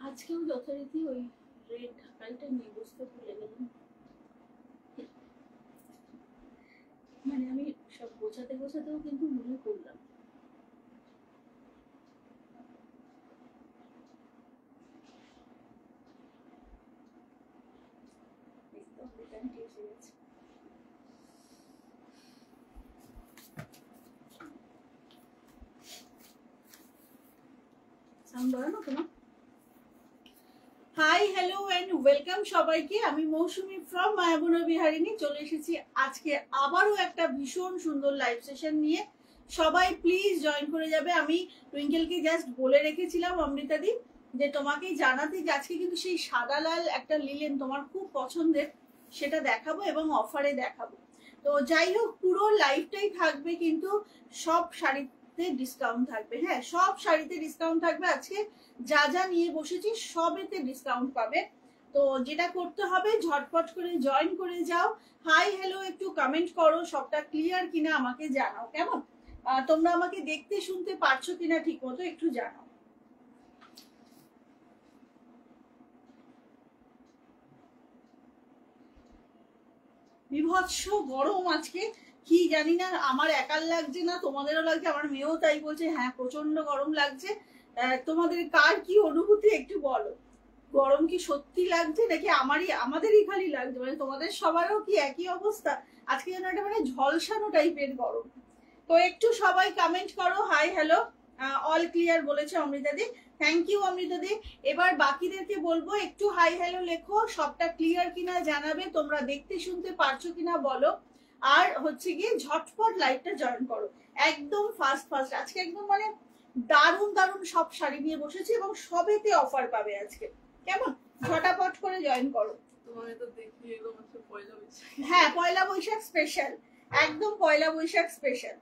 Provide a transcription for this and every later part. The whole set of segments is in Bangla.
আজকেও যথারীতি ওই রেড ঢাকাইটা নিয়ে বসতে ভুলে গেলাম। মানে আমি সব গোছাতে গোছাতেও কিন্তু মনে করলাম। সাউন্ড বাড়ানো কেন? হাই হ্যালো এন্ড ওয়েলকাম সবাইকে। আমি মৌসুমী ফ্রম মায়াবুনা বিহারিণী চলে এসেছি আজকে আবারও একটা ভীষণ সুন্দর লাইভ সেশন নিয়ে। সবাই প্লিজ জয়েন করে যাবে। আমি টুইঙ্কেলকে জাস্ট বলে রেখেছিলাম অমৃতাদি যে তোমাকেই জানাতে যে আজকে কিন্তু সেই সাদা লাল একটা লিলেন তোমার খুব পছন্দের, সেটা দেখাবো এবং অফারে দেখাবো। তো যাই হোক, পুরো লাইভটাই থাকবে কিন্তু সব শাড়িতে ডিসকাউন্ট থাকবে। হ্যাঁ, সব শাড়িতে ডিসকাউন্ট থাকবে। আজকে যা যা নিয়ে বসেছি সবেতে ডিসকাউন্ট পাবে। তো যেটা করতে হবে ঝটপট করে জয়েন করে যাও। হাই হ্যালো একটু কমেন্ট করো, সবটা ক্লিয়ার কিনা আমাকে জানাও। কেমন তোমরা আমাকে দেখতে শুনতে পারছো কিনা ঠিক মতো একটু জানাও। বিভৎস গরম আজকে, কি জানি না আমার একার লাগছে না তোমাদেরও লাগছে। আমার মেয়েও তাই বলছে, হ্যাঁ প্রচন্ড গরম লাগছে। তোমাদের কার কি অনুভূতি একটু বলো। গরম কি সত্যি লাগছে নাকি আমাদেরই খালি লাগছে? মানে তোমাদের সবারও কি একই অবস্থা? আজকে যেন একটা মানে ঝলসানো টাইপের গরম। তো একটু সবাই কমেন্ট করো হাই হ্যালো। অল ক্লিয়ার বলেছে অমৃতাদি, থ্যাংক ইউ অমৃতাদি। এবার বাকিদেরকে বলবো একটু হাই হ্যালো লেখো, সবটা ক্লিয়ার কিনা জানাবে, তোমরা দেখতে শুনতে পারছো কিনা বলো। আর হচ্ছে গিয়ে ঝটপট লাইভটা জয়েন করো, একদম ফাস্ট ফাস্ট। আজকে একদম মানে দারুণ দারুণ সব শাড়ি নিয়ে বসেছি এবং সবেতে অফার পাবে আজকে। কেমন ঝটাপট করে জয়েন করো। হ্যাঁ, পয়লা বৈশাখ স্পেশাল, একদম পয়লা বৈশাখ স্পেশাল।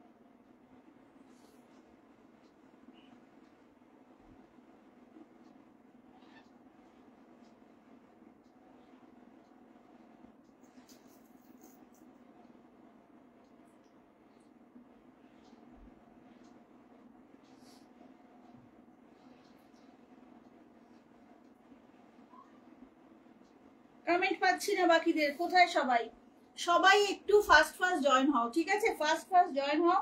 কমেন্ট পাচ্ছি না বাকিদের, কোথায় সবাই? সবাই একটু ফাস্ট ফাস্ট জয়েন হও, ঠিক আছে? ফাস্ট ফাস্ট জয়েন হও।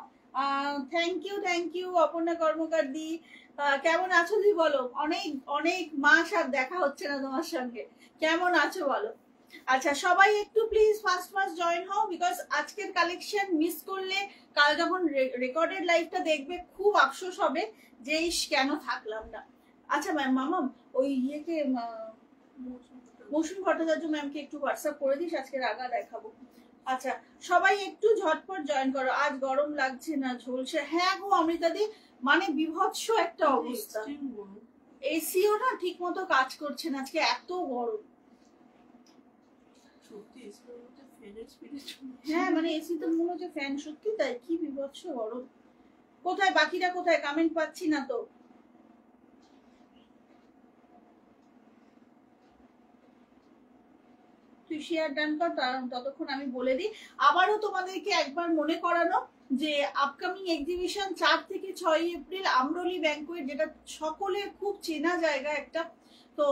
থ্যাংক ইউ অপর্ণা কর্মকার দি। কেমন আছো দি বলো? অনেক অনেক মাস আর দেখা হচ্ছে না তোমার সঙ্গে। কেমন আছো বলো? আচ্ছা সবাই একটু প্লিজ ফাস্ট ফাস্ট জয়েন হও, বিকজ আজকের কালেকশন মিস করলে কাল যখন রেকর্ডেড লাইভটা দেখবে খুব আফসোস হবে যে কেন থাকলাম না। আচ্ছা ম্যাম মামাম ওই ইয়েকে মৌসুমী ভট্টাচার্য ম্যামকে একটু হোয়াটসঅ্যাপ করে দিস, আজকে রাগা দেখাবো। আচ্ছা সবাই একটু ঝটপট জয়েন করো। আজ গরম লাগছে না, ঝলসে। হ্যাঁ গো অমৃতাদি, মানে বিভৎস একটা অবস্থা। এসিও না ঠিক মতো কাজ করছে না আজকে, এত গরম। হ্যাঁ মানে এসি তো মনে হচ্ছে ফ্যান, সত্যি তাই, কি বিভৎস গরম। কোথায় বাকিরা, কোথায়? কমেন্ট পাচ্ছি না তো। তুই শেয়ার ডান কর, ততক্ষণ আমি বলে দিই আবারও তোমাদেরকে একবার মনে করানো যে আপকামিং এক্সিবিশন 4 থেকে 6 এপ্রিল আমরলি ব্যাংকুয়েট, যেটা সকলের খুব চেনা জায়গা একটা। তো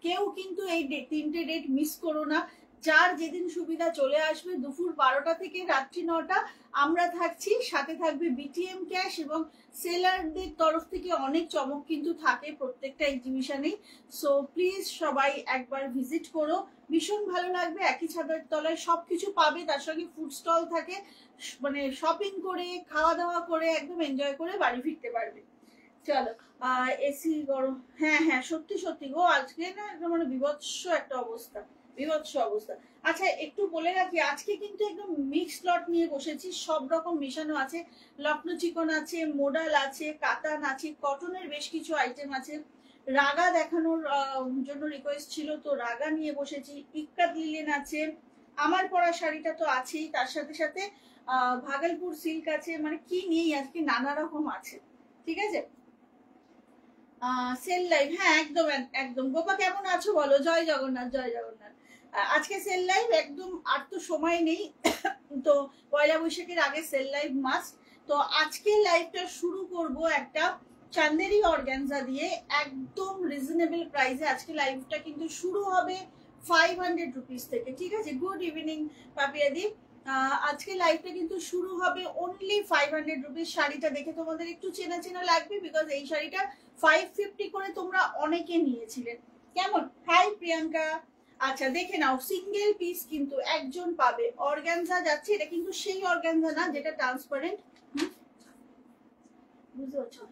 কেউ কিন্তু এই তিনটে ডেট মিস করো না। যার যেদিন সুবিধা চলে আসবে, দুপুর 12টা থেকে রাত্রি 9টা আমরা থাকছি। সাথে থাকবে বিটিএম ক্যাশ এবং সেলারদের তরফ থেকে অনেক চমক কিন্তু থাকে প্রত্যেকটা এক্সিবিশনেই। সো প্লিজ সবাই একবার ভিজিট করো, ভীষণ ভালো লাগবে। একই ছাদের তলায় সবকিছু পাবে, তার সঙ্গে ফুড স্টল থাকে, মানে শপিং করে খাওয়া দাওয়া করে একদম এনজয় করে বাড়ি ফিরতে পারবে। চলো এসি গরম, হ্যাঁ হ্যাঁ সত্যি সত্যি গো, আজকে না একদম মানে বিভৎস একটা অবস্থা। বিভৎস অবস্থা। আচ্ছা একটু বলে রাখি, আজকে কিন্তু একদম মিক্স লট নিয়ে বসেছি, সব রকম মেশানো আছে। লখনৌ চিকন আছে, মোডাল আছে, কাতান আছে, কটনের বেশ কিছু আইটেম আছে। রাগা দেখানোর জন্য রিকোয়েস্ট ছিল, তো রাগা নিয়ে বসেছি। ইক্কাত লিলেন আছে, আমার পরা শাড়িটা তো আছেই, তার সাথে সাথে ভাগলপুর সিল্ক আছে, মানে কি নেই আজকে, নানা রকম আছে। ঠিক আছে, সেল লাইভ, হ্যাঁ একদম একদম। গোপা কেমন আছো বলো? জয় জগন্নাথ, জয় জগন্নাথ। আজকে সেল লাইভ একদম, আর তো সময় নেই তো পয়লা বৈশাখের আগে সেল লাইভ মাস্ট। তো আজকে লাইভটা শুরু করব একটা চান্দেরি অর্গানজা দিয়ে, একদম রিজনেবল প্রাইসে আজকে লাইভটা কিন্তু শুরু হবে 500 রুপিস থেকে। ঠিক আছে, গুড ইভিনিং পাপিয়াদি। আজকে লাইভটা কিন্তু শুরু হবে অনলি 500 রুপিস। শাড়িটা দেখে তোমাদের একটু চেনা চেনা লাগবে, বিকজ এই শাড়িটা 550 করে তোমরা অনেকে নিয়েছিলে। কেমন? হাই প্রিয়াঙ্কা। আচ্ছা দেখে নাও, সিঙ্গেল পিস কিন্তু একজন পাবে। অর্গানজা যাচ্ছে, এটা কিন্তু সেই অর্গানজা না যেটা ট্রান্সপারেন্ট, বুঝতে পারছো?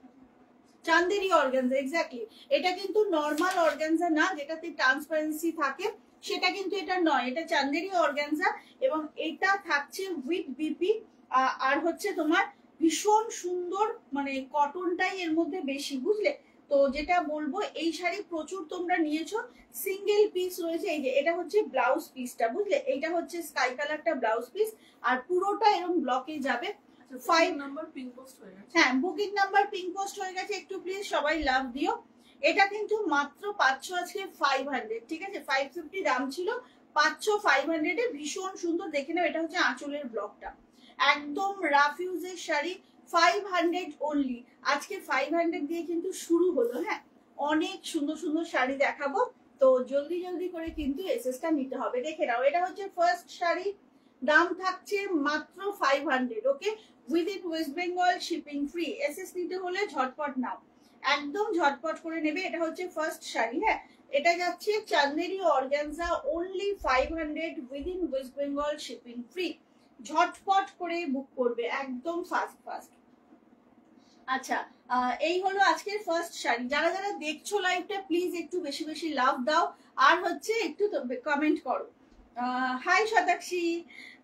Chanderi organza, exactly. এটা কিন্তু নর্মাল অর্গানজা না যেটাতে ট্রান্সপারেন্সি থাকে, সেটা কিন্তু এটা নয়, এটা চান্দেরি অর্গানজা। এবং এটা থাকছে উইথ বিপি, আর হচ্ছে তোমার ভীষণ সুন্দর, মানে কটনটাই এর মধ্যে বেশি, বুঝলে? তো যেটা বলবো, এই শাড়ি প্রচুর তোমরা নিয়েছো, সিঙ্গেল পিস রয়েছে। এই যে এটা হচ্ছে ব্লাউজ পিসটা, বুঝলে? এইটা হচ্ছে স্কাই কালারটা ব্লাউজ পিস, আর পুরোটা এরকম ব্লকে যাবে। 5 নাম্বার পিঙ্ক পোস্ট হয়ে গেছে, হ্যাঁ বুকিং নাম্বার পিঙ্ক পোস্ট হয়ে গেছে, একটু প্লিজ সবাই লাভ দিও। এটা কিন্তু মাত্র পাচ্ছ আজকে 500, ঠিক আছে? 550 দাম ছিল, পাচ্ছ 500 এ। ভীষণ সুন্দর, দেখে নাও। এটা হচ্ছে আঁচলের ব্লকটা, একদম রাফ ইউজের শাড়ি, 500 অনলি। আজকে 500 দিয়ে কিন্তু শুরু হলো। হ্যাঁ, অনেক সুন্দর সুন্দর শাড়ি দেখাবো, তো জলদি জলদি করে কিন্তু এসএসটা নিতে হবে। দেখে নাও, এটা হচ্ছে ফার্স্ট শাড়ি, দাম থাকছে মাত্র 500। Okay, within West Bengal shipping free. SS নিতে হলে ঝটপট নাও, একদম ঝটপট করে নেবে। এটা হচ্ছে ফার্স্ট শাড়ি। হ্যাঁ, এটা যাচ্ছে Chanderi organza, only 500, within West Bengal shipping free. ঝটপট করে বুক করবে, একদম ফাস্ট ফাস্ট। আচ্ছা, এই হলো আজকের ফার্স্ট শাড়ি। যারা যারা দেখছো লাইভটা, প্লিজ একটু বেশি বেশি লাভ দাও, আর হচ্ছে একটু কমেন্ট করো। হাই শতাক্ষী।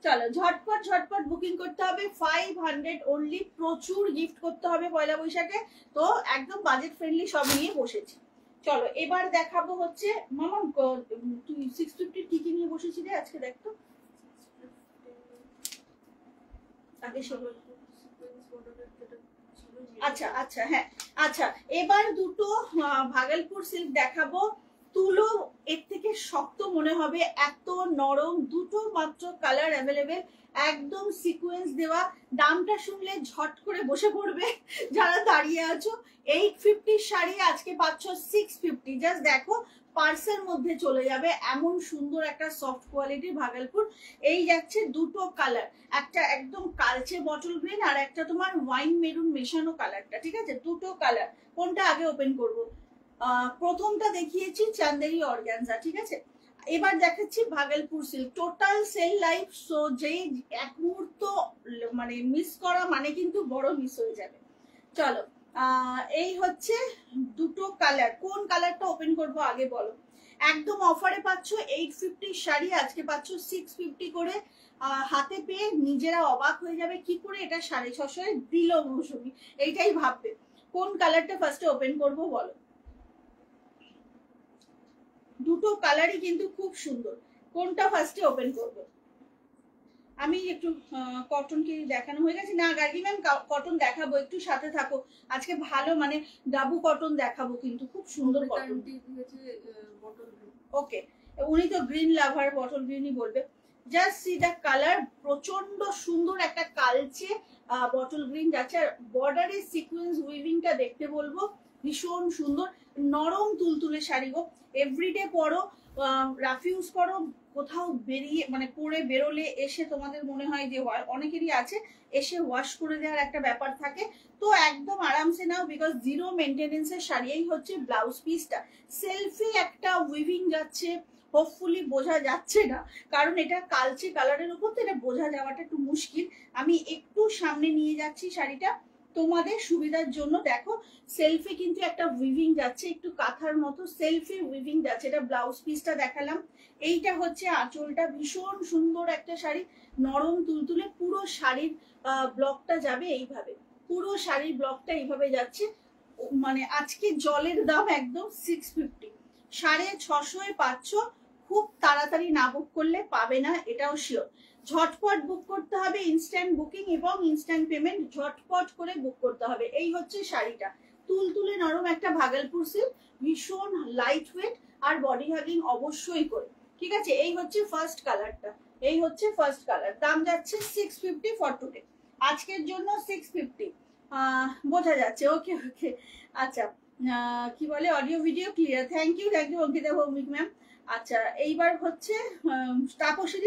চলো ঝটপট ঝটপট বুকিং করতে হবে, 500 অনলি। প্রচুর গিফট করতে হবে পয়লা বৈশাখে, তো একদম বাজেট ফ্রেন্ডলি সব নিয়ে বসেছি। চলো এবার দেখাবো হচ্ছে, মামা তুই 650 কি কি নিয়ে বসেছিলি আজকে? দেখতো আগে সেগুলো। আচ্ছা আচ্ছা, হ্যাঁ আচ্ছা, এবার দুটো ভাগলপুর সিল্ক দেখাবো। তুলো এর থেকে শক্ত মনে হবে, এত নরম। দুটো মাত্র কালার অ্যাভেলেবেল, একদম সিকোয়েন্স দেওয়া। দামটা শুনলে ঝট করে বসে পড়বে যারা দাঁড়িয়ে আছো। 850 শাড়ি আজকে পাচ্ছ 650। জাস্ট দেখো, পার্সের মধ্যে চলে যাবে, এমন সুন্দর একটা সফট কোয়ালিটির ভাগলপুর। এই যাচ্ছে দুটো কালার, একটা একদম কালচে বটল গ্রিন, আর একটা তোমার ওয়াইন মেরুন মেশানো কালারটা। ঠিক আছে, দুটো কালার। কোনটা আগে ওপেন করবো? প্রথমটা দেখিয়েছি চান্দেরি অর্গানজা, ঠিক আছে? এবার দেখাচ্ছি Bhagalpur silk. Total sell live, so যেই এক মুহূর্ত মানে মিস করা মানে কিন্তু বড় মিস হয়ে যাবে। চলো, এই হচ্ছে দুটো কালার। কোন কালারটা ওপেন করবো আগে বলো? একদম অফারে পাচ্ছ 850 শাড়ি, আজকে পাচ্ছ 650 করে। হাতে পেয়ে নিজেরা অবাক হয়ে যাবে, কি করে এটা 650 দিল মৌসুমি, এইটাই ভাববে। কোন কালারটা ফার্স্টে ওপেন করবো বলো? দুটো কালারই কিন্তু খুব সুন্দর, কোনটা ফার্স্টে ওপেন করবো? আমি একটু কটন কি দেখানো হয়ে গেছে? না গার্গি ম্যাম, কটন দেখাবো, একটু সাথে থাকো। আজকে ভালো মানে ডাবু কটন দেখাবো, কিন্তু খুব সুন্দর কটন। ওকে, উনি তো গ্রিন লাভার, বটল গ্রিনই বলবে। জাস্ট সি দ্য কালার, প্রচন্ড সুন্দর একটা কালচে বটল গ্রিন যাচ্ছে, আর বর্ডারের সিকোয়েন্স উইভিংটা দেখতে বলবো, ভীষণ সুন্দর। নরম তুলতুলে শাড়ি গো, এভরিডে পরো, রাফ ইউজ করো, কোথাও বেরিয়ে মানে পরে বেরোলে এসে তোমাদের মনে হয় যে, অনেকেরই আছে এসে ওয়াশ করে দেওয়ার একটা ব্যাপার থাকে, তো একদম আরামসে নাও, বিকজ জিরো মেনটেনেন্সের শাড়ি। এই হচ্ছে ব্লাউজ পিসটা, সেলফি একটা উইভিং যাচ্ছে, হোপফুলি বোঝা যাচ্ছে না, কারণ এটা কালচে কালারের উপর, তো এটা বোঝা যাওয়াটা একটু মুশকিল। আমি একটু সামনে নিয়ে যাচ্ছি শাড়িটা, তোমাদের সুবিধার জন্য দেখো সেলফি কিন্তু একটা উইভিং যাচ্ছে, একটু কাঁথার মতো সেলফি উইভিং যাচ্ছে। এটা ব্লাউজ পিসটা দেখালাম, এইটা হচ্ছে আঁচলটা। ভীষণ সুন্দর একটা শাড়ি, নরম তুলতুলে। পুরো শাড়ির ব্লকটা যাবে এইভাবে, পুরো শাড়ির ব্লকটা এইভাবে যাচ্ছে। মানে আজকে জলের দাম একদম 650, 650 পাচ্ছ। খুব তাড়াতাড়ি না বুক করলে পাবে না, এটাও শিওর। ঝটপট বুক করতে হবে, ইনস্ট্যান্ট বুকিং এবং ইনস্ট্যান্ট পেমেন্ট ঝটপট করে বুক করতে হবে। এই হচ্ছে শাড়িটা, তুলতুলে নরম একটা ভাগলপুর সিল্ক, ভীষণ লাইট ওয়েট আর বডি হাগিং অবশ্যই করে। ঠিক আছে, এই হচ্ছে ফার্স্ট কালারটা, এই হচ্ছে ফার্স্ট কালার। দাম যাচ্ছে 650 ফর টুডে, আজকের জন্য 650। বোঝা যাচ্ছে, ওকে ওকে। আচ্ছা, কি বলে audio video clear, thank you Ankita Bhowmik ma'am. আচ্ছা, এইবার হচ্ছে তাপসী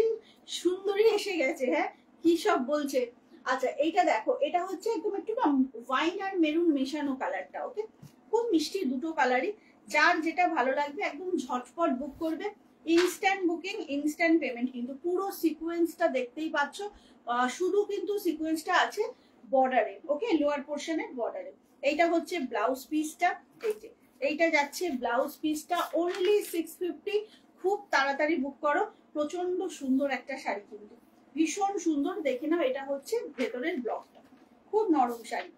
সুন্দরী এসে গেছে, হ্যাঁ কি সব বলছে। আচ্ছা, এইটা দেখো, এটা হচ্ছে একদম একটু না ওয়াইন আর মেরুন মেশানো কালারটা। ওকে, খুব মিষ্টি দুটো কালারই, যার যেটা ভালো লাগবে একদম ঝটপট বুক করবে। Instant booking, instant payment. কিন্তু পুরো সিকোয়েন্সটা দেখতেই পাচ্ছ, শুধু কিন্তু সিকোয়েন্সটা আছে বর্ডারে, ওকে, লোয়ার পোর্শনের বর্ডারে। এইটা হচ্ছে ব্লাউজ পিসটা, এই যে এইটা যাচ্ছে ব্লাউজ পিসটা, অনলি 650। খুব তাড়াতাড়ি বুক করো, প্রচন্ড সুন্দর একটা শাড়ি কিন্তু, ভীষণ সুন্দর। দেখে নাও, এটা হচ্ছে ভেতরের ব্লকটা, খুব নরম শাড়ি,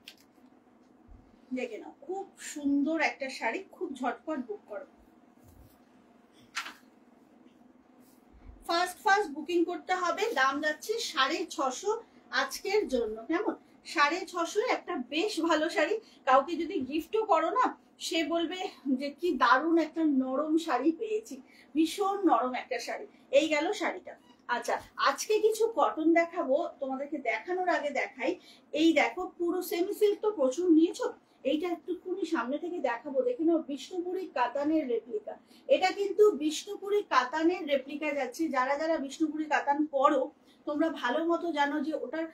দেখে নাও, খুব সুন্দর একটা শাড়ি। খুব ঝটপট বুক করো, ফার্স্ট ফার্স্ট বুকিং করতে হবে। দাম যাচ্ছে 650 আজকের জন্য, কেমন? 650 একটা বেশ ভালো শাড়ি। কাউকে যদি গিফটও করো না, সে বলবে যে কি দারুণ একটা নরম শাড়ি পেয়েছি, ভীষণ নরম একটা শাড়ি। এই গেল শাড়িটা। আচ্ছা, আজকে কিছু কটন দেখাবো তোমাদেরকে, দেখানোর আগে দেখাই। এই দেখো, পুরো সেমি সিল্ক তো প্রচুর নিয়েছো, এইটা একটুখানি সামনে থেকে দেখাবো, দেখে নাও। বিষ্ণুপুরি কাতানের রেপ্লিকা, এটা কিন্তু বিষ্ণুপুরি কাতানের রেপ্লিকা যাচ্ছে। যারা যারা বিষ্ণুপুরি কাতান পরো তোমরা ভালো মতো জানো যে ওটার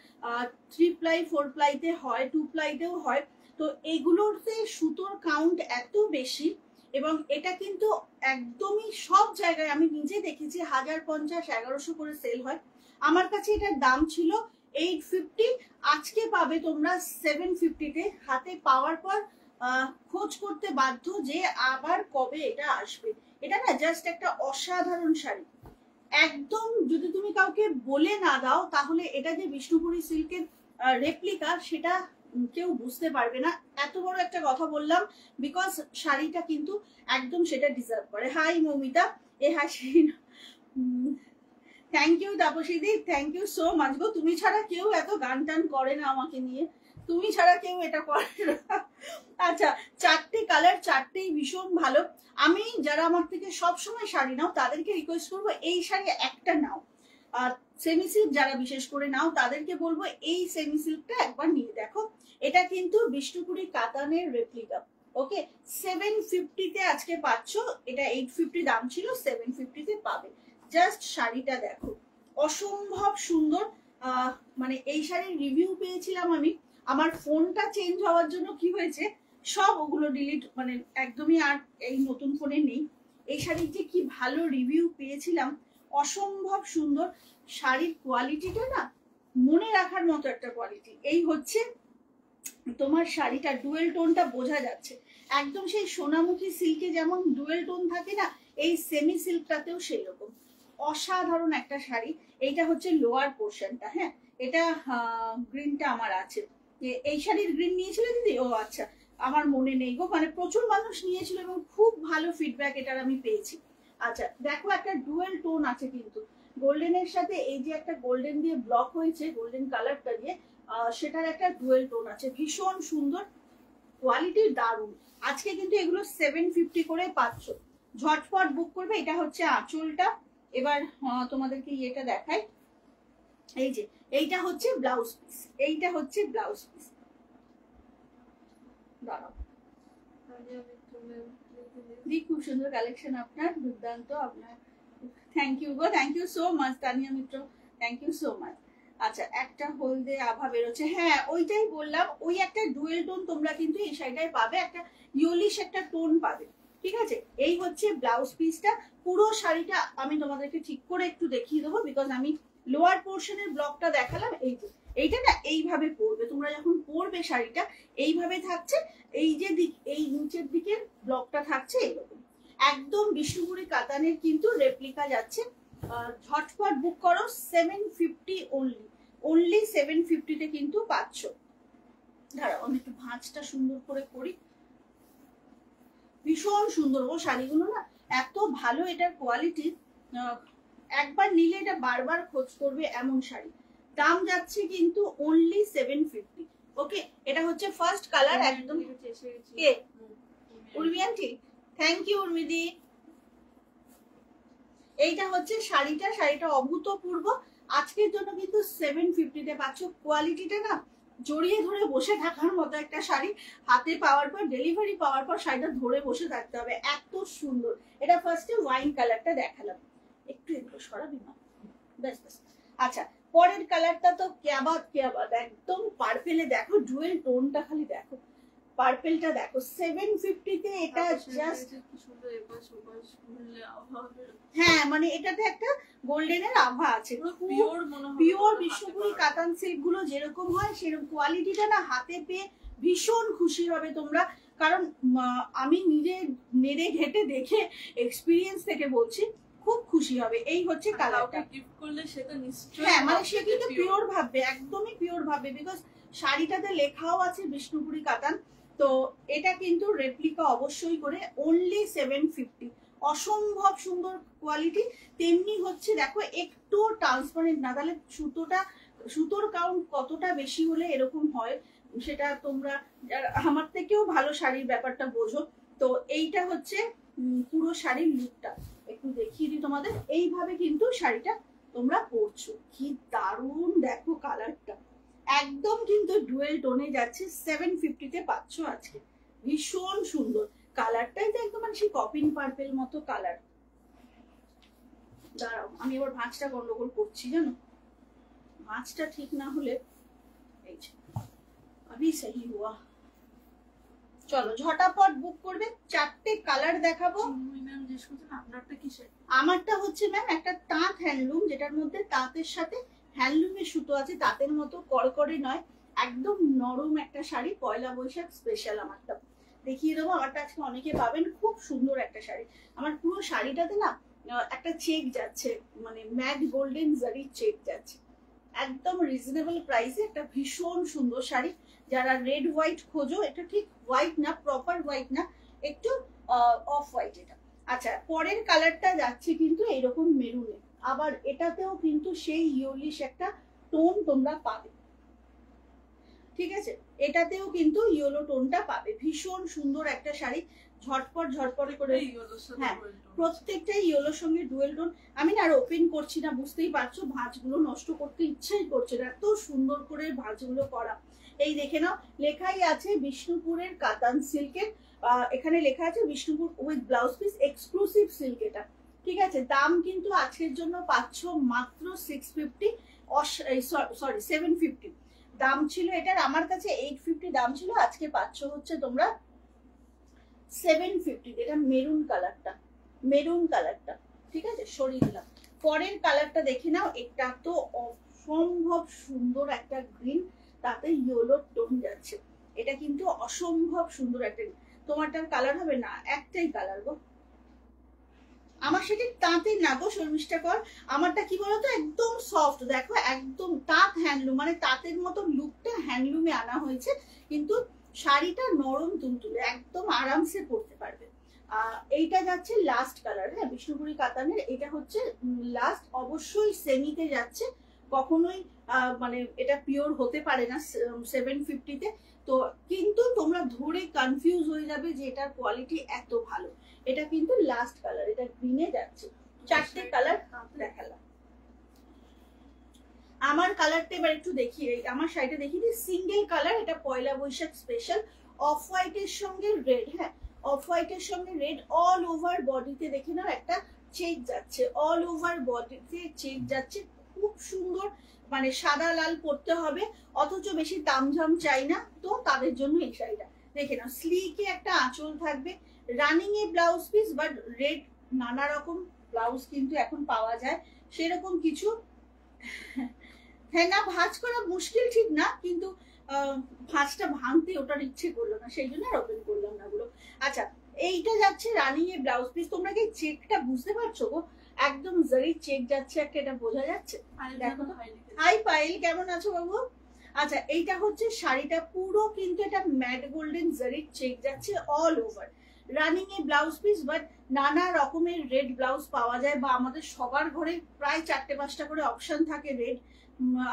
3 প্লাই 4 প্লাইতে হয়, 2 প্লাইতেও হয়। তো এগুলোতে সুতোর কাউন্ট এত বেশি, এবং এটা কিন্তু একদমই সব জায়গায় আমি নিজে দেখেছি 1050 1100 করে সেল হয়। আমার কাছে এটার দাম ছিল 850, আজকে পাবে তোমরা 750-তে। হাতে পাওয়ার পর খোঁজ করতে বাধ্য যে আবার কবে এটা আসবে। এটা না জাস্ট একটা অসাধারণ শাড়ি, একদম। যদি তুমি কাউকে বলে না দাও তাহলে এটা যে বিষ্ণুপুরি সিল্কের রেপ্লিকা সেটা কেউ বুঝতে পারবে না। এত বড় একটা কথা বললাম বিকজ শাড়িটা কিন্তু একদম সেটা ডিজার্ভ করে। হাই মৌমিতা, এ হাসি। থ্যাংক ইউ তাপসীদি, থ্যাংক ইউ সো মাচ গো। তুমি ছাড়া কেউ এত গান টান করে না আমাকে নিয়ে, তুমি ছাড়া কেউ এটা করে না। আচ্ছা, চারটে কালার, চারটেই ভীষণ ভালো। আমি যারা আমার থেকে সবসময় শাড়ি নাও তাদেরকে রিকোয়েস্ট করবো এই শাড়ি একটা নাও। আর সেমি সিল্ক যারা বিশেষ করে নাও তাদেরকে বলবো এই সেমি সিল্কটা একবার নিয়ে দেখো। এটা কিন্তু বিষ্ণুপুরি কাতানের রেপ্লিকা। ওকে, 750-তে আজকে পাচ্ছ, এটা 850 দাম ছিল, 750-তে পাবে। জাস্ট শাড়িটা দেখো, অসম্ভব সুন্দর। মানে এই শাড়ির রিভিউ পেয়েছিলাম আমি, আমার ফোনটা চেঞ্জ হওয়ার জন্য কি হয়েছে, সব ওগুলো ডিলিট, মানে একদমই আর এই নতুন ফোনে নেই। এই শাড়ির যে কি ভালো রিভিউ পেয়েছিলাম, অসম্ভব সুন্দর। শাড়ির কোয়ালিটিটা না মনে রাখার মতো একটা কোয়ালিটি। এই হচ্ছে তোমার শাড়িটা, ডুয়েল টোনটা বোঝা যাচ্ছে একদম। সেই সোনামুখী সিল্কে যেমন ডুয়েল টোন থাকে না, এই সেমি সিল্কটাতেও সেই রকম অসাধারণ একটা শাড়ি। এইটা হচ্ছে লোয়ার পোর্শনটা, হ্যাঁ, এটা গ্রিনটা আমার আছে। এই শাড়ির গ্রিন নিয়েছিলে দিদি? ও আচ্ছা, আমার মনে নেই গো, মানে প্রচুর মানুষ নিয়েছিল এবং খুব ভালো ফিডব্যাক এটার আমি পেয়েছি। আচ্ছা দেখো, একটা ডুয়েল টোন আছে কিন্তু, গোল্ডেনের সাথে এই যে একটা গোল্ডেন দিয়ে ব্লক হয়েছে, গোল্ডেন কালারটা দিয়ে, সেটার একটা ডুয়েল টোন আছে, ভীষণ সুন্দর, কোয়ালিটি দারুণ। আজকে কিন্তু এগুলো 750 করে পাচ্ছ, ঝটপট বুক করবে। এটা হচ্ছে আঁচলটা। এবার তোমাদেরকে ইয়েটা দেখাই, এই যে এইটা হচ্ছে ব্লাউজ পিস, এইটা হচ্ছে ব্লাউজ পিস। দাঁড়াও, খুব সুন্দর কালেকশন আপনার, দুর্দান্ত আপনার। থ্যাংক ইউ গো, thank you so much Tania Mitra, thank you so much. আচ্ছা, একটা হলদে আভা বেরোচ্ছে, হ্যাঁ ওইটাই বললাম, ওই একটা ডুয়েল টোন তোমরা কিন্তু এই শাড়িটায় পাবে, একটা ইয়োলিশ একটা টোন পাবে। ঠিক আছে, এই হচ্ছে ব্লাউজ পিসটা। পুরো শাড়িটা আমি তোমাদেরকে ঠিক করে একটু দেখিয়ে দেবো বিকজ আমি লোয়ার পোর্শনের ব্লকটা দেখালাম। এই যে এইটা না এইভাবে পরবে, তোমরা যখন পরবে শাড়িটা এইভাবে থাকছে, এই যে দিক এই নিচের দিকের ব্লকটা থাকছে এইরকম। একদম বিষ্ণুপুরি কাতানের কিন্তু রেপ্লিকা যাচ্ছে। ঝটপট বুক করো, 750 অনলি 750-তে কিন্তু পাচ্ছ। দাঁড়াও আমি একটু ভাঁজটা সুন্দর করে করি। ভীষণ সুন্দর ও শাড়িগুলো না, এত ভালো এটার কোয়ালিটি, একবার নিলে এটা বারবার খোঁজ করবে এমন শাড়ি। দাম যাচ্ছে কিন্তু অনলি 750। ওকে, এটা হচ্ছে ফার্স্ট কালার একদম। কে উর্মি আন্টি? থ্যাংক ইউ উর্মিদি। এইটা হচ্ছে শাড়িটা অভূতপূর্ব। আজকের জন্য কিন্তু 750-তে পাচ্ছ। কোয়ালিটিটা না জড়িয়ে ধরে বসে থাকার মতো একটা শাড়ি। হাতে পাওয়ার পর, ডেলিভারি পাওয়ার পর শাড়িটা ধরে বসে থাকতে হবে, এত সুন্দর। এটা ফার্স্টে ওয়াইন কালারটা দেখালাম, একটু এগুলো সরাবি না, ব্যাস ব্যাস। আচ্ছা, পরের কালারটা তো কেয়াবাদ একদম পার্পেলে। দেখো ডুয়েল টোনটা, খালি দেখো পার্পেলটা দেখো। 750-তে এটা জাস্ট, হ্যাঁ মানে এটাতে একটা গোল্ডেনের আভা আছে। পিওর বিষ্ণুপুরি কাতান সিল্ক গুলো যেরকম হয় সেরকম কোয়ালিটিটা না হাতে পেয়ে ভীষণ খুশি হবে তোমরা। কারণ আমি নিজে নেড়ে ঘেটে দেখে এক্সপিরিয়েন্স থেকে বলছি, খুব খুশি হবে। এই হচ্ছে কালারটা। গিফট করলে সেটা নিশ্চয়ই, হ্যাঁ মানে সে কিন্তু পিওর ভাববে, একদমই পিওর ভাববে, বিকজ শাড়িটাতে লেখাও আছে বিষ্ণুপুরি কাতান। তো এটা কিন্তু রেপ্লিকা অবশ্যই করে, অনলি 750। অসম্ভব সুন্দর কোয়ালিটি। তেমনি হচ্ছে দেখো একটু ট্রান্সপারেন্ট না, তাহলে সুতোর কাউন্ট কতটা বেশি হলে এরকম হয় সেটা তোমরা আমার থেকেও ভালো শাড়ির ব্যাপারটা বোঝো। তো এইটা হচ্ছে পুরো শাড়ির লুকটা একটু দেখিয়ে দিই তোমাদের। এইভাবে কিন্তু শাড়িটা তোমরা পরছো, কি দারুণ দেখো কালারটা, একদম কিন্তু ডুয়েল টোনে যাচ্ছে। 750-তে পাচ্ছ আজকে, ভীষণ সুন্দর কালারটাই তো একদম মানে সেই কপিন পার্পেল মতো কালার। দাঁড়াও আমি এবার ভাঁজটা গন্ডগোল করছি, জানো ভাঁজটা ঠিক না হলে এই যে अभी सही हुआ। চলো ঝটাপট বুক করবে, 4টে কালার দেখাবো। আমারটা হচ্ছে ম্যাম একটা তাঁত হ্যান্ডলুম, যেটার মধ্যে তাঁতের সাথে হ্যান্ডলুমের সুতো আছে, তাঁতের মতো কড়কড়ে নয়, একদম নরম একটা শাড়ি। পয়লা বৈশাখ স্পেশাল আমারটা দেখিয়ে দেবো। আমারটা আজকে অনেকে পাবেন, খুব সুন্দর একটা শাড়ি। আমার পুরো শাড়িটাতে না একটা চেক যাচ্ছে, মানে ম্যাট গোল্ডেন জারি চেক যাচ্ছে, একদম রিজনেবল প্রাইসে একটা ভীষণ সুন্দর শাড়ি। যারা রেড হোয়াইট খোঁজো, এটা ঠিক হোয়াইট না, প্রপার হোয়াইট না, একটু অফ হোয়াইট এটা। আচ্ছা, পরের কালারটা যাচ্ছে কিন্তু এইরকম মেরুনে, আবার এটাতেও কিন্তু সেই ইয়েলিশ একটা টোন তোমরা পাবে, ঠিক আছে? এটাতেও কিন্তু ইয়েলো টোনটা পাবে। ভীষণ সুন্দর একটা শাড়ি, ঝটপট করে। হ্যাঁ, প্রত্যেকটাই ইয়েলোর সঙ্গে ডুয়েল টোন। আমি না আর ওপেন করছি না, বুঝতেই পারছো ভাঁজগুলো নষ্ট করতে ইচ্ছাই করছে না, এত সুন্দর করে ভাঁজগুলো করা। এই দেখে নাও, লেখাই আছে বিষ্ণুপুরের কাতান সিল্কের, এখানে লেখা আছে Bishnupur with blouse piece exclusive silk এটা, ঠিক আছে? দাম কিন্তু আজকের জন্য পাচ্ছ মাত্র 650, সরি 750 দাম ছিল এটার। আমার কাছে 850 দাম ছিল, আজকে পাচ্ছ হচ্ছে তোমরা 750। এটা মেরুন কালারটা, ঠিক আছে? সরিয়ে দিলাম। পরের কালারটা দেখে নাও, এটা তো অসম্ভব সুন্দর একটা গ্রিন, তাতে ইয়েলো টোন যাচ্ছে। এটা কিন্তু অসম্ভব সুন্দর একটা, তোমারটার কালার হবে না, একটাই কালার গো। আমার সেটা তাঁতের না গো শর্মিষ্ঠা কর, আমারটা কি বলতো একদম সফট, দেখো একদম তাঁত হ্যান্ডলুম, মানে তাঁতের মতো লুকটা হ্যান্ডলুমে আনা হয়েছে, কিন্তু শাড়িটা নরম তুলতুলে, একদম আরামসে পরতে পারবে। এইটা যাচ্ছে লাস্ট কালার, হ্যাঁ বিষ্ণুপুরি কাতানের, এটা হচ্ছে লাস্ট। অবশ্যই সেমিতে যাচ্ছে, কখনোই মানে এটা পিওর হতে পারে না 750-তে। তো কিন্তু তোমরা ধরে কনফিউজ হয়ে যাবে যে এটার কোয়ালিটি এত ভালো। এটা কিন্তু লাস্ট কালার, এটা গ্রিনে যাচ্ছে। 4টে কালার দেখালাম। আমার কালারটা এবার একটু দেখি, আমার শাড়িটা দেখিয়ে দিই, সিঙ্গেল কালার, এটা পয়লা বৈশাখ স্পেশাল, অফ হোয়াইটের সঙ্গে রেড, হ্যাঁ অফ হোয়াইটের সঙ্গে রেড, অল ওভার বডিতে দেখে নাও একটা চেক যাচ্ছে, অল ওভার বডিতে চেক যাচ্ছে, খুব সুন্দর। মানে সাদা লাল পরতে হবে, অথচ বেশি তামঝাম চাই না, তো তাদের জন্য এই শাড়িটা দেখে নাও। স্লিকে একটা আঁচল থাকবে, running A blouse piece, but red নানা রকম ব্লাউজ কিন্তু এখন পাওয়া যায়, সেরকম কিছু হ্যাঁ না, ভাঁজ করা মুশকিল ঠিক না, কিন্তু ভাঁজটা ভাঙতে ওটার ইচ্ছে করলো না, সেই জন্য আর ওপেন করলাম না ওগুলো। আচ্ছা, এইটা যাচ্ছে রানিং এ ব্লাউজ পিস। তোমরা কি চেকটা বুঝতে পারছো গো? একদম জারি চেক যাচ্ছে একটা, এটা বোঝা যাচ্ছে। দেখো তো। হাই পায়েল, কেমন আছো বাবু? আচ্ছা, এইটা হচ্ছে শাড়িটা পুরো কিন্তু এটা ম্যাট গোল্ডেন জারি চেক যাচ্ছে all over. Running A blouse piece, but নানা রকমের রেড ব্লাউজ পাওয়া যায়, বা আমাদের সবার ঘরে প্রায় 4-5টা করে অপশন থাকে রেড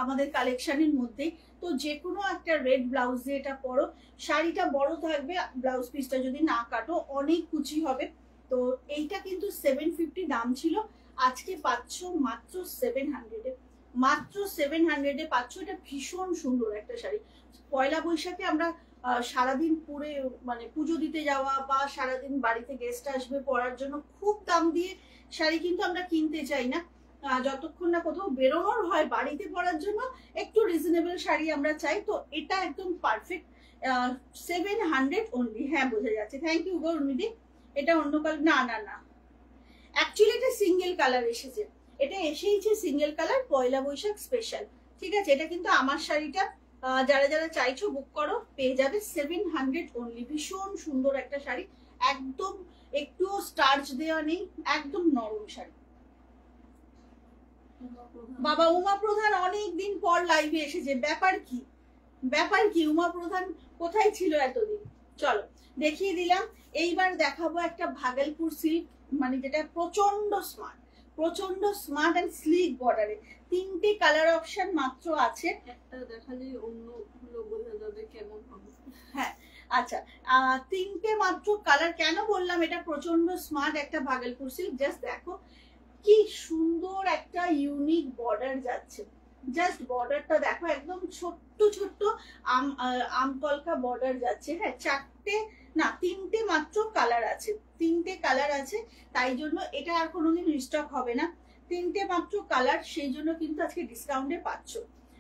আমাদের কালেকশনের মধ্যে। তো যে কোনো একটা রেড ব্লাউজ দিয়ে এটা পরো। শাড়িটা বড় থাকবে, ব্লাউজ পিসটা যদি না কাটো অনেক কুচি হবে। তো এইটা কিন্তু 750 দাম ছিল, আজকে পাচ্ছ মাত্র 700-এ। মাত্র 700-এ পাচ্ছ। এটা ভীষণ সুন্দর একটা শাড়ি। পয়লা বৈশাখে আমরা সারাদিন পরে মানে পুজো দিতে যাওয়া, বা সারাদিন বাড়িতে গেস্ট আসবে পরার জন্য খুব দাম দিয়ে শাড়ি কিন্তু আমরা কিনতে চাই না। যতক্ষণ না কোথাও বেরোনোর হয়, বাড়িতে পরার জন্য একটু রিজনেবল শাড়ি আমরা চাই। তো এটা একদম পারফেক্ট। 700 অনলি। হ্যাঁ, বোঝা যাচ্ছে। থ্যাংক ইউ গো উর্মিদি। এটা অন্য কালার না, না না, অ্যাকচুয়ালি এটা সিঙ্গেল কালার এসেছে। এটা এসেইছে সিঙ্গেল কালার, পয়লা বৈশাখ স্পেশাল। ঠিক আছে, এটা কিন্তু আমার শাড়িটা যারা যারা চাইছো বুক করো, পেয়ে যাবে 700 অনলি। ভীষণ সুন্দর একটা শাড়ি, একদম একটুও স্টার্চ দেওয়া নেই, একদম নরম শাড়ি। বাবা উমা প্রধান অনেকদিন পর লাইভে এসেছে, ব্যাপার কি? ব্যাপার কি? উমা প্রধান কোথায় ছিল এতদিন? চলো দেখিয়ে দিলাম। এইবার দেখাবো একটা ভাগলপুর সিল্ক, মানে যেটা প্রচন্ড স্মার্ট, প্রচন্ড স্মার্ট এন্ড স্লিক বর্ডারে। 3টে কালার অপশন মাত্র আছে। একটা দেখালে অন্য গুলো বোঝা যাবে কেমন হবে। হ্যাঁ, আচ্ছা, 3টে মাত্র কালার। কেন বললাম এটা প্রচন্ড স্মার্ট একটা ভাগলপুর সিল্ক? জাস্ট দেখো কি সুন্দর একটা ইউনিক বর্ডার যাচ্ছে। জাস্ট বর্ডারটা দেখো, একদম ছোট্ট ছোট্ট আমকলকা বর্ডার যাচ্ছে। হ্যাঁ, 3টে মাত্র কালার আছে, 3টে কালার আছে, তাই জন্য এটা আর কোনোদিন রিস্টক হবে না। 3টে মাত্র কালার, সেই জন্য কিন্তু আজকে ডিসকাউন্টে পাচ্ছ।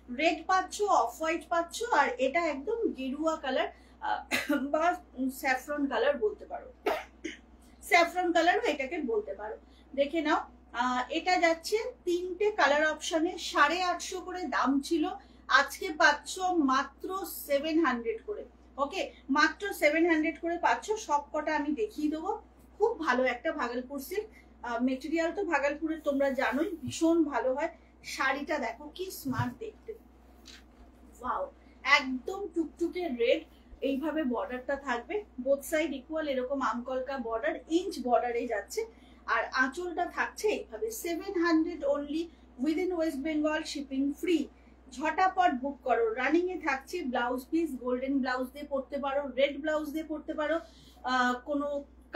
রেড পাচ্ছ, অফ হোয়াইট পাচ্ছ, আর এটা একদম গেরুয়া কালার বা স্যাফরন কালার বলতে পারো। স্যাফরন কালারও এটাকে বলতে পারো। দেখে নাও, এটা যাচ্ছে 3টে কালার অপশনে। 850 করে দাম ছিল, আজকে পাচ্ছ মাত্র 700 করে। ওকে, মাত্র 700 করে পাচ্ছ। সব কটা আমি দেখিয়ে দেবো। খুব ভালো একটা ভাগলপুর সিল্ক মেটেরিয়াল। তো ভাগলপুরের তোমরা জানোই ভীষণ ভালো হয়। শাড়িটা দেখো কি স্মার্ট দেখতে, ওয়াও, একদম টুকটুকে রেড। এইভাবে বর্ডারটা থাকবে, বোথ সাইড ইকুয়াল, এরকম আমকলকা বর্ডার, ইঞ্চ বর্ডারে যাচ্ছে। আর আঁচলটা থাকছে এইভাবে। 700 only, within West Bengal, shipping free. ঝটাপট বুক করো। রানিং এ থাকছে ব্লাউজ পিস, গোল্ডেন ব্লাউজ দিয়ে পরতে পারো, রেড ব্লাউজ দিয়ে পরতে পারো, কোনো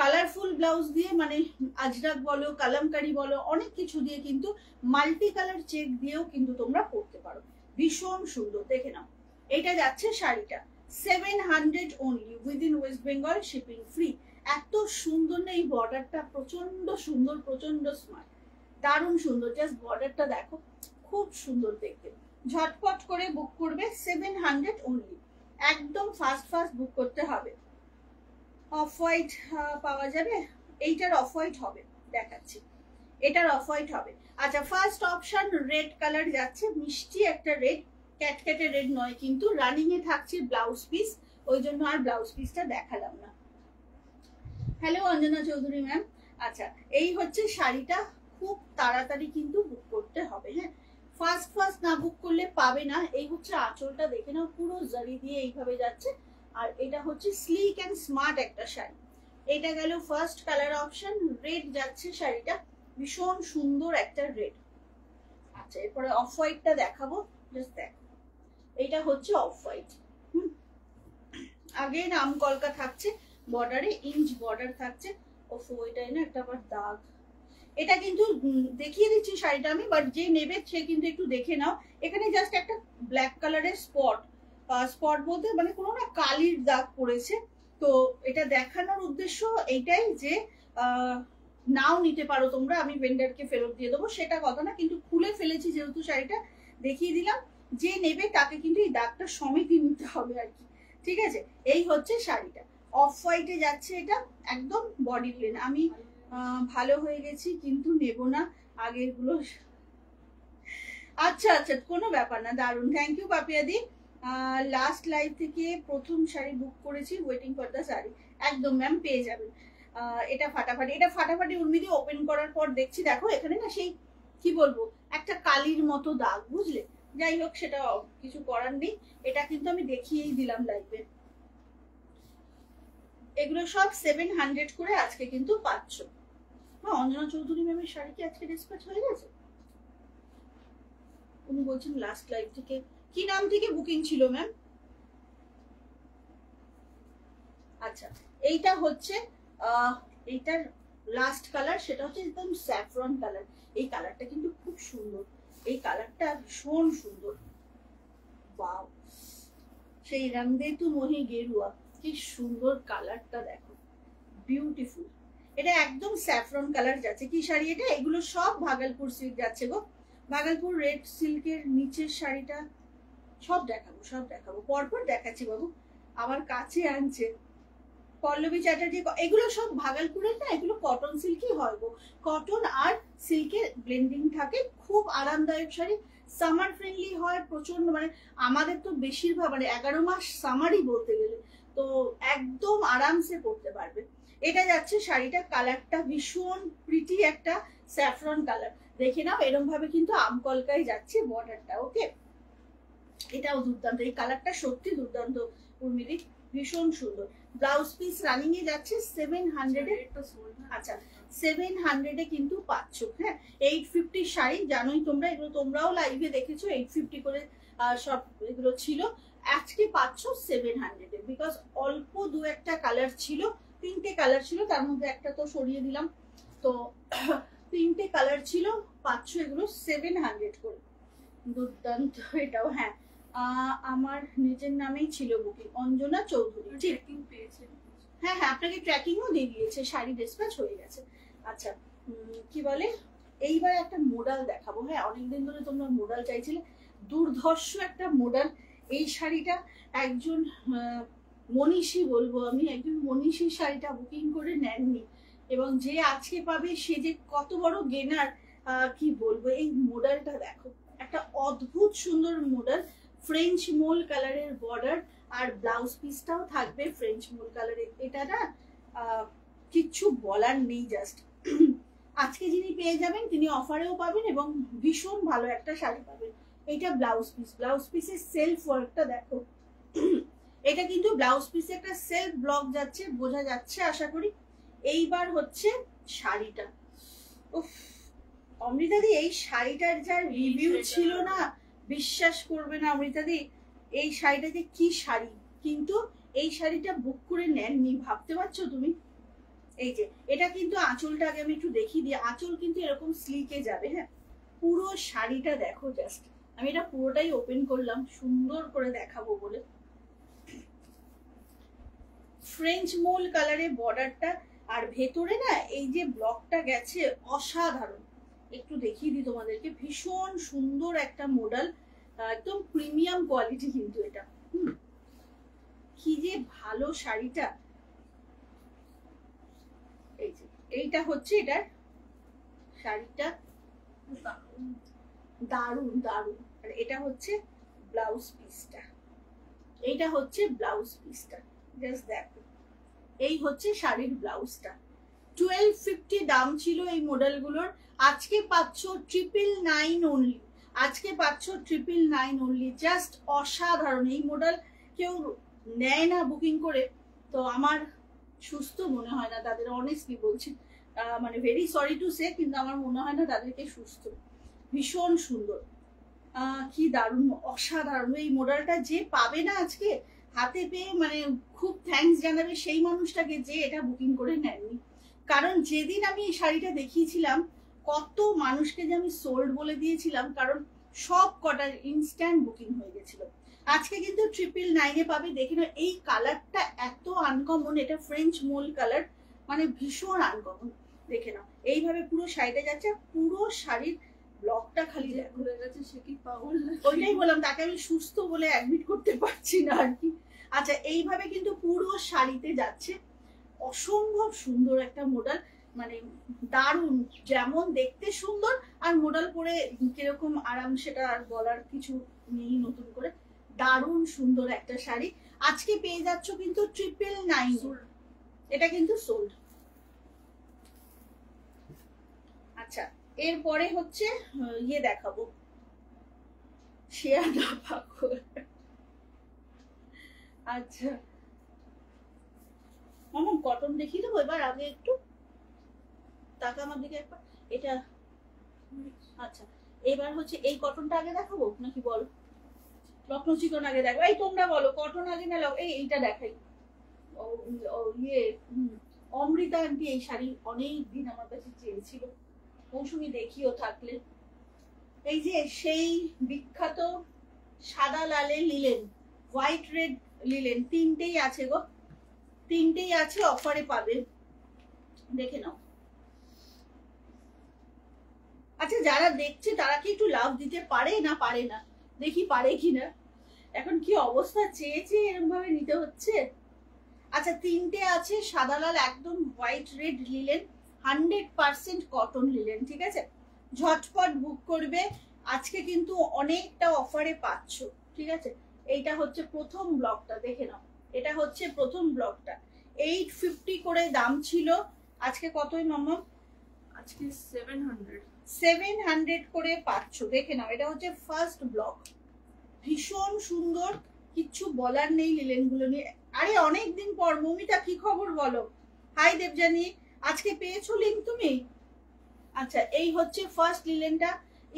কালারফুল ব্লাউজ দিয়ে, মানে আজরাক বলো, কালামকারি বলো, অনেক কিছু দিয়ে, কিন্তু মাল্টি কালার চেক দিয়েও কিন্তু তোমরা পরতে পারো। ভীষণ সুন্দর, দেখে নাও। এটা যাচ্ছে শাড়িটা 700 only, within West Bengal, shipping free. এত সুন্দর না এই বর্ডারটা, প্রচন্ড সুন্দর, প্রচন্ড স্মার্ট, দারুণ সুন্দর। জাস্ট বর্ডারটা দেখো, খুব সুন্দর দেখতে। ঝটপট করে বুক করবে, 700 অনলি। একদম ফাস্ট ফাস্ট বুক করতে হবে। অফ হোয়াইট পাওয়া যাবে, এইটার অফ হোয়াইট হবে, দেখাচ্ছি, এটার অফ হোয়াইট হবে। আচ্ছা, ফার্স্ট অপশন রেড কালার যাচ্ছে, মিষ্টি একটা রেড, ক্যাটক্যাটে রেড নয় কিন্তু। রানিং এ থাকছে ব্লাউজ পিস, ওই জন্য আর ব্লাউজ পিসটা দেখালাম না। Hello Anjana Chowdhury ma'am. আচ্ছা, এই হচ্ছে শাড়িটা, খুব তাড়াতাড়ি কিন্তু বুক করতে হবে। হ্যাঁ, ফার্স্ট ফার্স্ট না বুক করলে পাবে না। এই হচ্ছে আঁচলটা, দেখে নাও, পুরো জারি দিয়ে এইভাবে যাচ্ছে। আর এটা হচ্ছে স্লিক এন্ড স্মার্ট একটা শাড়ি। এটা গেল ফার্স্ট কালার অপশন, রেড যাচ্ছে শাড়িটা, ভীষণ সুন্দর একটা রেড। আচ্ছা, এরপরে অফ হোয়াইটটা দেখাবো, জাস্ট দেখো, এইটা হচ্ছে অফ হোয়াইট। আগে নাম কলকা থাকছে বর্ডারে, ইঞ্চ বর্ডার থাকছে। ওফ, ওইটাই না একটা আবার দাগ। এটা কিন্তু দেখিয়ে দিচ্ছি শাড়িটা আমি, বাট যে নেবে সে কিন্তু একটু দেখে নাও। এখানে জাস্ট একটা ব্ল্যাক কালারের স্পট, স্পট বলতে মানে কোনো না কালির দাগ পড়েছে। তো এটা দেখানোর উদ্দেশ্য এইটাই যে নাও নিতে পারো তোমরা, আমি ভেন্ডারকে ফেরত দিয়ে দেবো সেটা কথা না, কিন্তু খুলে ফেলেছি যেহেতু শাড়িটা দেখিয়ে দিলাম। যে নেবে তাকে কিন্তু এই দাগটা সমেতই নিতে হবে আর কি। ঠিক আছে, এই হচ্ছে শাড়িটা। অফ হোয়াইটে যাচ্ছে এটা, একদম বডি প্লেন। আমি ভালো হয়ে গেছি কিন্তু নেব না আগের গুলো। আচ্ছা আচ্ছা, কোনো ব্যাপার না, দারুন, থ্যাংক ইউ পাপিয়াদি। লাস্ট লাইভ থেকে প্রথম শাড়ি বুক করেছি, ওয়েটিং ফর দ্য শাড়ি। একদম ম্যাম, পেয়ে যাবেন। এটা ফাটাফাটি, এটা ফাটাফাটি উর্মিদি ওপেন করার পর দেখছি, দেখো এখানে না সেই কি বলবো একটা কালির মতো দাগ, বুঝলে? যাই হোক, সেটা কিছু করার নেই, এটা কিন্তু আমি দেখিয়েই দিলাম লাইভে। এগুলো সব 700 করে আজকে কিন্তু পাচ্ছ। অঞ্জনা চৌধুরী ম্যামের শাড়ি কি আজকে ডিসপ্যাচ হয়ে গেছে? উনি বলছেন লাস্ট লাইভ থেকে, কি নাম থেকে বুকিং ছিল ম্যাম? আচ্ছা, এইটা হচ্ছে এইটার লাস্ট কালার, সেটা হচ্ছে একদম স্যাফরন কালার। এই কালারটা কিন্তু খুব সুন্দর, এই কালারটা ভীষণ সুন্দর। ওয়াও, সেই রং দে তু মোহে গেরুয়া, কি সুন্দর কালারটা দেখো, বিউটিফুল। এটা একদম স্যাফরন কালার যাচ্ছে। কি শাড়ি এটা? এগুলো সব ভাগলপুর সিল্ক যাচ্ছে গো, ভাগলপুর রেড সিল্কের নিচের শাড়িটা। সব দেখাবো, সব দেখাবো, পরপর দেখাচ্ছি বাবু, আমার কাছে আনছে পল্লবী চ্যাটার্জি। এগুলো সব ভাগলপুরের না, এগুলো কটন সিল্কই হয় গো, কটন আর সিল্কের ব্লেন্ডিং থাকে, খুব আরামদায়ক শাড়ি, সামার ফ্রেন্ডলি হয় প্রচন্ড। মানে আমাদের তো বেশিরভাগ মানে 11 মাস সামারই বলতে গেলে, তো একদম আরামসে পরতে পারবে। এটা যাচ্ছে শাড়িটা, কালারটা ভীষণ প্রিটি একটা স্যাফরন কালার, দেখে নাও। এরকম ভাবে কিন্তু আমকলকায় যাচ্ছে বর্ডারটা, ওকে? এটাও দুর্দান্ত, এই কালারটা সত্যি দুর্দান্ত উর্মিদি, ভীষণ সুন্দর। ব্লাউজ পিস রানিং এ যাচ্ছে 700 এ। আচ্ছা, 700 এ কিন্তু পাচ্ছ। হ্যাঁ, 850 শাড়ি, জানোই তোমরা, এগুলো তোমরাও লাইভে দেখেছো, 850 করে সব এগুলো ছিল। আজকে পাচ্ছ 700 এ, বিকজ অল্প দু একটা কালার ছিল, 3টে কালার ছিল, তার মধ্যে একটা তো সরিয়ে দিলাম, তো 3টে কালার ছিল, পাচ্ছ এগুলো 700 করে। দুর্দান্ত এটাও। হ্যাঁ, আমার নিজের নামেই ছিল বুকিং, অঞ্জনা চৌধুরী। ট্র্যাকিং পেয়েছে। হ্যাঁ হ্যাঁ, আপনাকে ট্র্যাকিংও দিয়ে দিয়েছে, শাড়ি ডিসপ্যাচ হয়ে গেছে। আচ্ছা, কি বলে, এইবার একটা মোডাল দেখাবো। হ্যাঁ, অনেকদিন ধরে তোমরা মোডাল চাইছিলে, দুর্ধর্ষ একটা মোডাল। এই শাড়িটা একজন মনীষী বলবো আমি, একজন মনীষী শাড়িটা বুকিং করে নেননি, এবং যে আজকে পাবে সে যে কত বড় গেনার, কি বলবো। এই মোডালটা দেখো, একটা অদ্ভুত সুন্দর মোডাল, ফ্রেঞ্চ মোল কালারের বর্ডার, আর ব্লাউজ পিসটাও থাকবে ফ্রেঞ্চ মোল কালারের। এটা না কিচ্ছু বলার নেই, জাস্ট আজকে যিনি পেয়ে যাবেন তিনি অফারেও পাবেন এবং ভীষণ ভালো একটা শাড়ি পাবেন। এটা ব্লাউজ পিস, ব্লাউজ পিসের সেলফ ওয়ার্কটা দেখো, এটা কিন্তু ব্লাউজ পিসে একটা সেলফ ব্লক যাচ্ছে, বোঝা যাচ্ছে আশা করি। এইবার হচ্ছে শাড়িটা, উফ অমৃতাদি, এই শাড়িটার যা রিভিউ ছিল না, বিশ্বাস করবে না অমৃতাদি, এই শাড়িটা যে কি শাড়ি, কিন্তু এই শাড়িটা বুক করে নেননি, ভাবতে পারছো তুমি? এই যে এটা কিন্তু আঁচলটা আগে আমি একটু দেখিয়ে দিই, আঁচল কিন্তু এরকম স্লিকে যাবে। হ্যাঁ, পুরো শাড়িটা দেখো, জাস্ট আমি এটা পুরোটাই ওপেন করলাম সুন্দর করে দেখাবো বলে। ফ্রেঞ্চ মোল কালারের বর্ডারটা, আর ভেতরে না এই যে ব্লকটা গেছে, অসাধারণ। একটু দেখিয়ে দিই তোমাদেরকে, ভীষণ সুন্দর একটা মডেল, একদম প্রিমিয়াম কোয়ালিটি কিন্তু এটা। কি যে ভালো শাড়িটা। এই যে এইটা হচ্ছে এটার শাড়িটা, দারুন দারুন। আর এটা হচ্ছে ব্লাউজ পিসটা, এইটা হচ্ছে ব্লাউজ পিসটা, জাস্ট দেখো, এই হচ্ছে শাড়ির ব্লাউজটা। 1250 দাম ছিল এই মডেলগুলোর, আজকে পাচ্ছ 999 অনলি, আজকে পাচ্ছ 999 অনলি, জাস্ট অসাধারণ। এই মডেল কেউ নেয় না বুকিং করে, তো আমার সুস্থ মনে হয় না তাদের, অনেস্টলি বলছি, মানে ভেরি সরি টু সে, কিন্তু আমার মনে হয় না তাদেরকে সুস্থ। ভীষণ সুন্দর, কি দারুণ, অসাধারণ। এই মডেলটা যে পাবে না আজকে হাতে পেয়ে, মানে খুব থ্যাঙ্কস জানাবে সেই মানুষটাকে যে এটা বুকিং করে নেননি। কারণ যেদিন আমি এই শাড়িটা দেখিয়েছিলাম, কত মানুষকে যে আমি সোল্ড বলে দিয়েছিলাম, কারণ সব কটা ইনস্ট্যান্ট বুকিং হয়ে গেছিল। আজকে কিন্তু 999 পাবে। দেখে নাও, এই কালারটা এত আনকমন, এটা ফ্রেঞ্চ মোল কালার, মানে ভীষণ আনকমন। দেখে নাও, এইভাবে পুরো শাড়িটা যাচ্ছে, পুরো শাড়ির ব্লকটা খালি ঘুরে গেছে, সে কি পাগল? ওইটাই বললাম, তাকে আমি সুস্থ বলে অ্যাডমিট করতে পারছি না আর কি। আচ্ছা, এইভাবে কিন্তু পুরো শাড়িতে যাচ্ছে, অসম্ভব সুন্দর একটা মডেল। মানে দারুণ, যেমন দেখতে সুন্দর আর মডেল পরে কিরকম আরাম সেটা আর বলার কিছু নেই। নতুন করে দারুণ সুন্দর একটা শাড়ি আজকে পেয়ে যাচ্ছ কিন্তু 999। এটা কিন্তু সোল্ড। আচ্ছা এরপরে হচ্ছে ইয়ে দেখাবো, শেয়ানা পাগল। আচ্ছা মামা কটন দেখিয়ে দেবো এবার, আগে একটু টাকা আমার দিকে একবার। এটা আচ্ছা এবার হচ্ছে এই কটনটা আগে দেখাবো নাকি বলো, লখনৌ চিকন আগে দেখো। এই তোমরা বলো কটন আগে না এইটা দেখাই। ইয়ে অমৃতা আন্টি এই শাড়ি অনেক দিন আমার কাছে চেয়েছিল, মৌসুমি দেখিও থাকলে। এই যে সেই বিখ্যাত সাদা লালে লিলেন, হোয়াইট রেড লিলেন, তিনটেই আছে গো, তিনটেই আছে, অফারে পাবে, দেখে নাও। আচ্ছা যারা দেখছে তারা কি একটু লাভ দিতে পারে না পারে না, দেখি পারে কিনা। এখন কি অবস্থা, চেয়েছে এরকম ভাবে নিতে হচ্ছে। আচ্ছা তিনটে আছে সাদা লাল একদম white red linen, 100% cotton linen, ঠিক আছে। ঝটপট বুক করবে, আজকে কিন্তু অনেকটা অফারে পাচ্ছ, ঠিক আছে। এইটা হচ্ছে প্রথম ব্লকটা, দেখে নাও, এটা হচ্ছে প্রথম ব্লকটা। 850 করে দাম ছিল, আজকে কতই মাম্মা? আজকে 700 700 করে পাচ্ছ, দেখে নাও। এটা হচ্ছে ফার্স্ট ব্লক, ভীষণ সুন্দর, কিচ্ছু বলার নেই লিলেন গুলো নিয়ে। আরে অনেকদিন পর মমিতা কি খবর বলো? হাই দেবজানি, আজকে পেয়েছো লিঙ্ক তুমি? আচ্ছা এই হচ্ছে ফার্স্ট লিলেনটা,